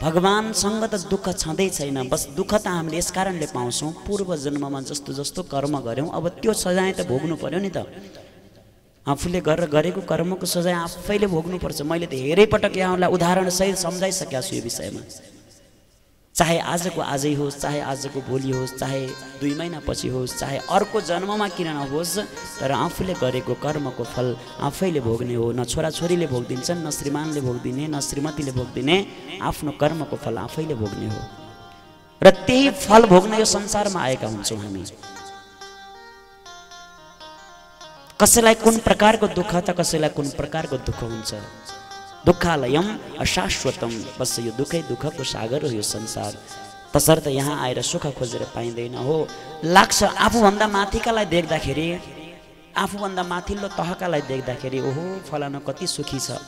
भगवानसँग त दुःख छँदै छैन। बस दुःख त हामीले यस कारणले पाउँछौँ, पूर्व जन्ममा जस्तो जस्तो कर्म गऱ्यौँ अब त्यो सजाय त भोग्नु पर्यो नि त। आफूले गरेको कर्मको सजाय आफैले भोग्नुपर्छ। मैले धेरै पटक यहाँलाई उदाहरणसहित सम्झाइसकेको छु यो विषयमा। चाहे आजको आजै होस्, चाहे आजको भोलि होस्, चाहे 2 महिनापछि होस्, चाहे अर्को जन्ममा किन नहोस्, तर आफूले गरेको कर्मको फल आफैले भोग्ने हो। न छोराछोरीले भोग्दिन्छन्, न श्रीमानले भोग्दिने, न श्रीमतीले भोग्दिने, आफ्नो कर्मको फल आफैले भोग्ने हो। र त्यही फल भोग्न यो संसारमा आएका हुन्छौँ हामी। कसैलाई कुन प्रकारको दुःख त कसैलाई कुन प्रकारको दुःख हुन्छ। दुःखालयम अशाश्वतम, बस यो दुःखै दुःखको सागर हो यो संसार। तसर्थ यहाँ आएर सुख खोजेर पाइँदैन हो। लाग्छ आफूभन्दा माथिकालाई देख्दाखेरि, आफूभन्दा माथिल्लो तहकालाई देख्दाखेरि ओहो फलाना कति सुखी छ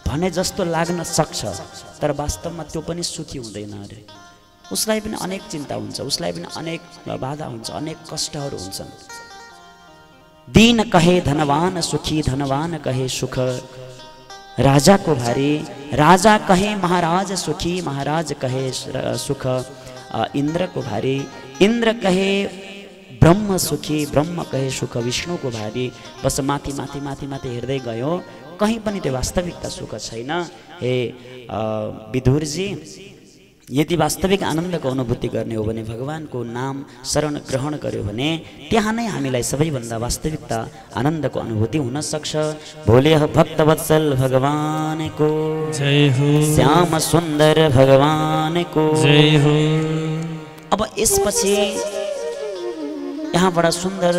भने जस्तो लाग्न सक्छ, तर वास्तवमा त्यो पनि सुखी हुँदैन अरे। उसलाई पनि अनेक चिन्ता हुन्छ, उसलाई पनि अनेक बाधा हुन्छ, अनेक कष्टहरू हुन्छन्। दीन कहे धनवान सुखी, धनवान कहे सुख। राजा को भारी, राजा कहे महाराज सुखी, महाराज कहे सुख। इंद्र को भारी, इंद्र कहे ब्रह्म सुखी, ब्रह्म कहे सुख। विष्णु को भारी, बस माथि माथि माथि माथि हेर्दै गयो, कहीं पनि त्यो वास्तविकता सुख छैन। हे विदुरजी, यदि वास्तविक आनन्दको अनुभूति गर्ने हो भने भगवानको नाम शरण ग्रहण गर्यो भने त्यहाँ नै हामीलाई सबैभन्दा वास्तविकता आनन्दको अनुभूति हुन सक्छ। भोले भक्तवत्सल भगवानको जय हो, श्याम सुन्दर भगवानको जय हो। अब यसपछि यहाँ बडा सुन्दर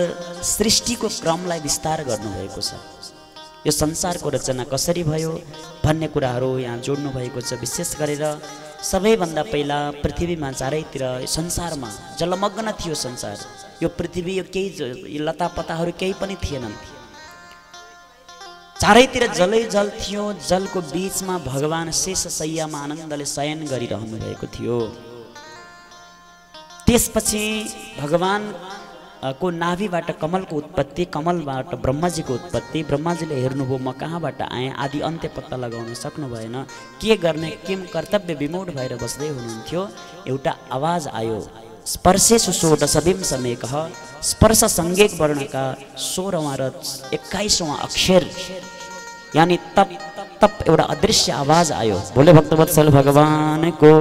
सृष्टिको क्रमलाई विस्तार गर्नुभएको छ। यो संसारको रचना कसरी भयो भन्ने कुराहरू यहाँ जोड्नु भएको छ। विशेष गरेर सबैभन्दा पहिला पृथ्वीमा चारैतिर संसारमा जलमग्न थियो संसार। यो पृथ्वी यो केही लतापताहरू केही पनि थिएनन्, चारैतिर जलै जल थियो। जलको बीचमा भगवान शेष शय्यामा आनन्दले शयन गरिरहनु भएको थियो। त्यसपछि भगवान को नाभिबाट कमलको उत्पत्ति, कमलबाट ब्रह्माजीको उत्पत्ति। ब्रह्माजीले हेर्नुभयो म कहाँबाट आएँ, आदि अन्त्य पत्ता लगाउन सक्नु भएन, के गर्ने किम कर्तव्य विमूढ भएर बस्दै हुनुहुन्थ्यो। एउटा आवाज आयो, स्पर्शेषु षोडशविंश मेघः, स्पर्श संज्ञक वर्णका 16वां र 21वां अक्षर, यानी तप तप एउटा अदृश्य आवाज आयो। भोले भक्तवत्सल भगवानको।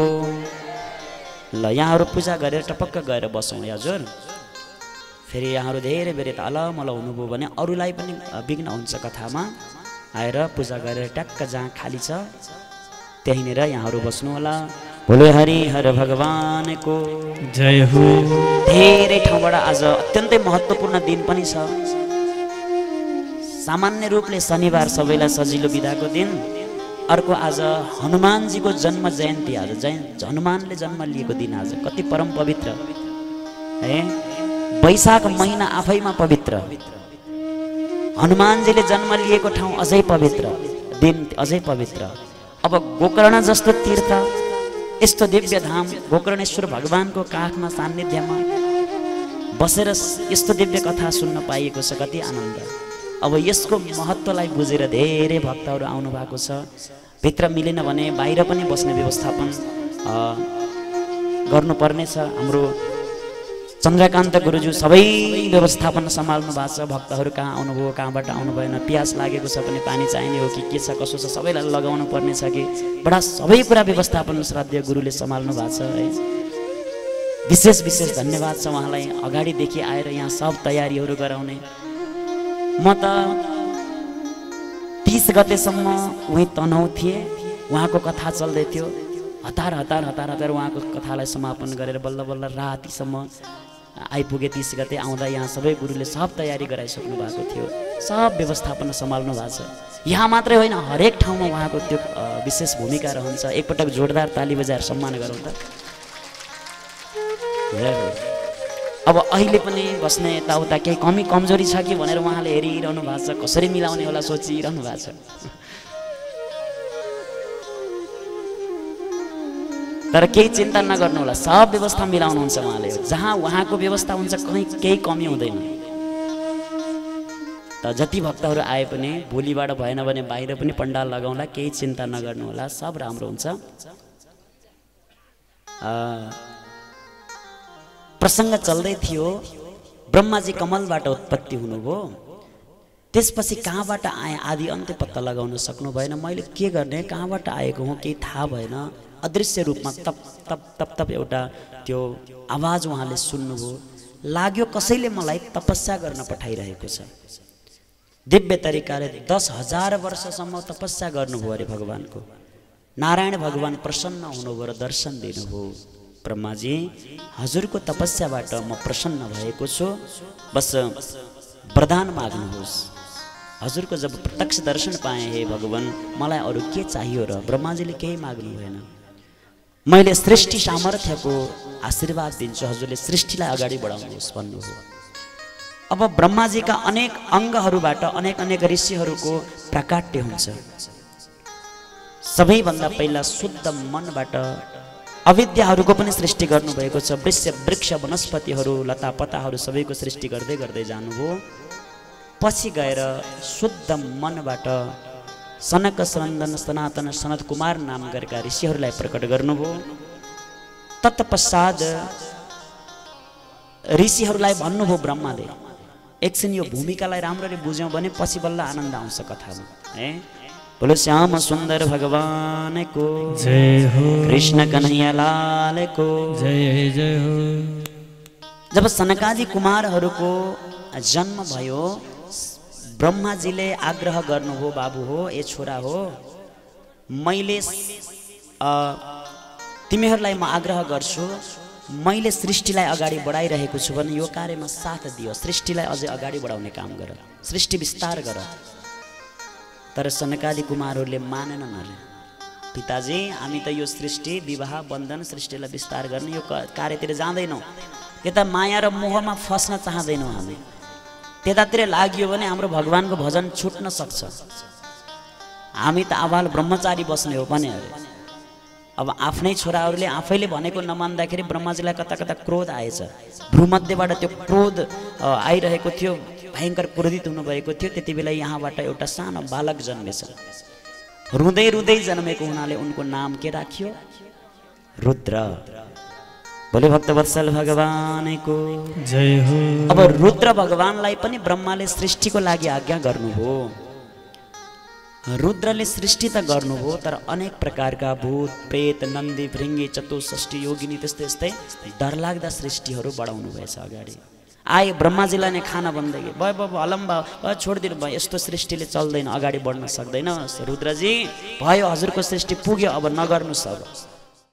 ल यहाँहरू पूजा गरेर टपक्क गएर बसौँ हजुर। फेरि यहाँहरू धेरै बेर त अलमल हुनुभयो भने अरूलाई पनि विघ्न हुन्छ कथामा। आएर पूजा गरेर ट्याक्क जहाँ खाली छ त्यहीँनिर यहाँहरू बस्नु होला। भोले हरि हर भगवानको जय हो। धेरै ठाउँबाट आज अत्यन्तै महत्त्वपूर्ण दिन पनि छ। सामान्य रूपले शनिबार सबैलाई सजिलो बिदाको दिन। अर्को आज हनुमानजीको जन्म जयन्ती, आज हनुमानले जन्म लिएको दिन आज। कति परम पवित्र है। वैशाख महिना आफैमा पवित्र, हनुमानजीले जन्म लिएको ठाउँ अझै पवित्र, दिन अझै पवित्र। अब गोकर्ण जस्तो तीर्थ, यस्तो दिव्य धाम, गोकर्णेश्वर भगवानको काखमा सान्निध्यमा बसेर यस्तो दिव्य कथा सुन्न पाइएको छ, कति आनन्द। अब यसको महत्त्वलाई बुझेर धेरै भक्तहरू आउनु भएको छ। भित्र मिलेन भने बाहिर पनि बस्ने व्यवस्थापन गर्नुपर्नेछ। हाम्रो चन्द्रकान्त गुरुज्यू सबै व्यवस्थापन सम्हाल्नु भएको छ। भक्तहरू कहाँ आउनुभयो, कहाँबाट आउनु भएन, प्यास लागेको छ भने पानी चाहिने हो कि के छ कसो छ सबैलाई लगाउनु पर्ने छ कि बडा सबै कुरा व्यवस्थापन श्राद्ध गुरुले सम्हाल्नु भएको छ है। विशेष विशेष धन्यवाद छ उहाँलाई, अगाडिदेखि आएर यहाँ सब तयारीहरू गराउने। म त 30 गतेसम्म उहीँ तनहुँ थिएँ, उहाँको कथा चल्दै थियो। हतार हतार हतार हतार उहाँको कथालाई समापन गरेर बल्ल बल्ल रातिसम्म आइपुगे। 30 गते आउँदा यहाँ सबै गुरुले सब तयारी गराइसक्नु भएको थियो, सब व्यवस्थापन सम्हाल्नु भएको छ। यहाँ मात्रै होइन हरेक ठाउँमा उहाँको त्यो विशेष भूमिका रहन्छ। एकपटक जोरदार ताली बजाएर सम्मान गरौँ त। अब अहिले पनि बस्ने यताउता केही कमी कमजोरी छ कि भनेर उहाँले हेरिरहनु भएको छ, कसरी मिलाउने होला सोचिरहनु भएको छ। तर केही चिन्ता नगर्नु होला, सब व्यवस्था मिलाउनुहुन्छ उहाँले। जहाँ उहाँको व्यवस्था हुन्छ कहीँ केही कमी हुँदैन। त जति भक्तहरू आए पनि भोलिबाट भएन भने बाहिर पनि पण्डाल लगाउँला, केही चिन्ता नगर्नु होला, सब राम्रो हुन्छ। प्रसंग चल्दै थियो। ब्रह्माजी कमलबाट उत्पत्ति हुनुभयो, त्यसपछि कहाँबाट आए आदि अन्त्य पत्ता लगाउन सक्नु भएन। मैले के गर्ने, कहाँबाट आएको हो केही थाहा भएन। अदृश्य रूपमा तप तप तप तप एउटा त्यो आवाज उहाँले सुन्नुभयो। लाग्यो कसैले मलाई तपस्या गर्न पठाइरहेको छ। दिव्य तरिकाले 10,000 वर्षसम्म तपस्या गर्नुभयो अरे भगवानको। नारायण भगवान प्रसन्न हुनुभयो र दर्शन दिनुभयो। ब्रह्माजी, हजुरको तपस्याबाट म प्रसन्न भएको छु, बस वरदान माग्नुहोस्। हजुरको जब प्रत्यक्ष दर्शन पाएँ हे भगवान, मलाई अरू के चाहियो र? ब्रह्माजीले केही माग्नु भएन। मैले सृष्टि सामर्थ्यको आशीर्वाद दिन्छु, हजुरले सृष्टिलाई अगाडि बढाउनुहोस् भन्नुभयो। अब ब्रह्माजीका अनेक अङ्गहरूबाट अनेक अनेक ऋषिहरूको प्राकट्य हुन्छ। सबैभन्दा पहिला शुद्ध मनबाट अविद्याहरूको पनि सृष्टि गर्नुभएको छ। वृक्ष वनस्पतिहरू लतापताहरू सबैको सृष्टि गर्दै गर्दै जानुभयो। पछि गएर शुद्ध मनबाट सनक सनन्दन सनातन सनत कुमार नाम गरेका ऋषिहरूलाई प्रकट गर्नुभयो। तत्पश्चात ऋषिहरूलाई भन्नुभयो ब्रह्माले, एकछिन यो भूमिकालाई राम्ररी बुझ्यौँ भने पछि बल्ल आनन्द आउँछ कथामा। है बोलो श्याम सुन्दर भगवानको जय हो, कृष्ण कन्हैया लालको जय जय हो। जब सनकादि कुमारहरूको जन्म भयो, ब्रह्माजीले आग्रह गर्नुभयो, बाबु हो, ए छोरा हो, मैले तिमीहरूलाई म आग्रह गर्छु, मैले सृष्टिलाई अगाडि बढाइरहेको छु भने यो कार्यमा साथ दियो, सृष्टिलाई अझै अगाडि बढाउने काम गर, सृष्टि विस्तार गर। तर सनकादि कुमारहरूले मानेनन् अरे, पिताजी हामी त यो सृष्टि विवाह बन्धन सृष्टिलाई विस्तार गर्ने यो कार्यतिर जाँदैनौँ। यता माया र मोहमा फस्न चाहँदैनौँ हामी। त्यतातिर लाग्यो भने हाम्रो भगवानको भजन छुट्न सक्छ। हामी त आबाल ब्रह्मचारी बस्ने हो भने अरे। अब आफ्नै छोराहरूले आफैले भनेको नमान्दाखेरि ब्रह्माजीलाई कता कता क्रोध आएछ। भ्रूमध्यबाट त्यो क्रोध आइरहेको थियो, भयङ्कर क्रोधित हुनुभएको थियो। त्यति बेला यहाँबाट एउटा सानो बालक जन्मेछ। रुँदै रुँदै जन्मेको हुनाले उनको नाम के राखियो? रुद्र। बोले भक्तवत्सल भगवानको जय हो। अब रुद्र भगवानलाई पनि ब्रह्माले सृष्टिको लागि आज्ञा गर्नुभयो। रुद्रले सृष्टि त गर्नुभयो, तर अनेक प्रकारका भूत प्रेत नन्दी भृङ्गी चतुष्षष्ठी योगिनी त्यस्तै त्यस्तै डरलाग्दा सृष्टिहरू बढाउनु भएछ अगाडि। आए ब्रह्माजीलाई नै खाना बन्दै भयो, भयो हलम भयो, छोडिदिनु भयो, यस्तो सृष्टिले चल्दैन, अगाडि बढ्न सक्दैन। रुद्रजी भयो, हजुरको सृष्टि पुग्यो, अब नगर्नुहोस् अब।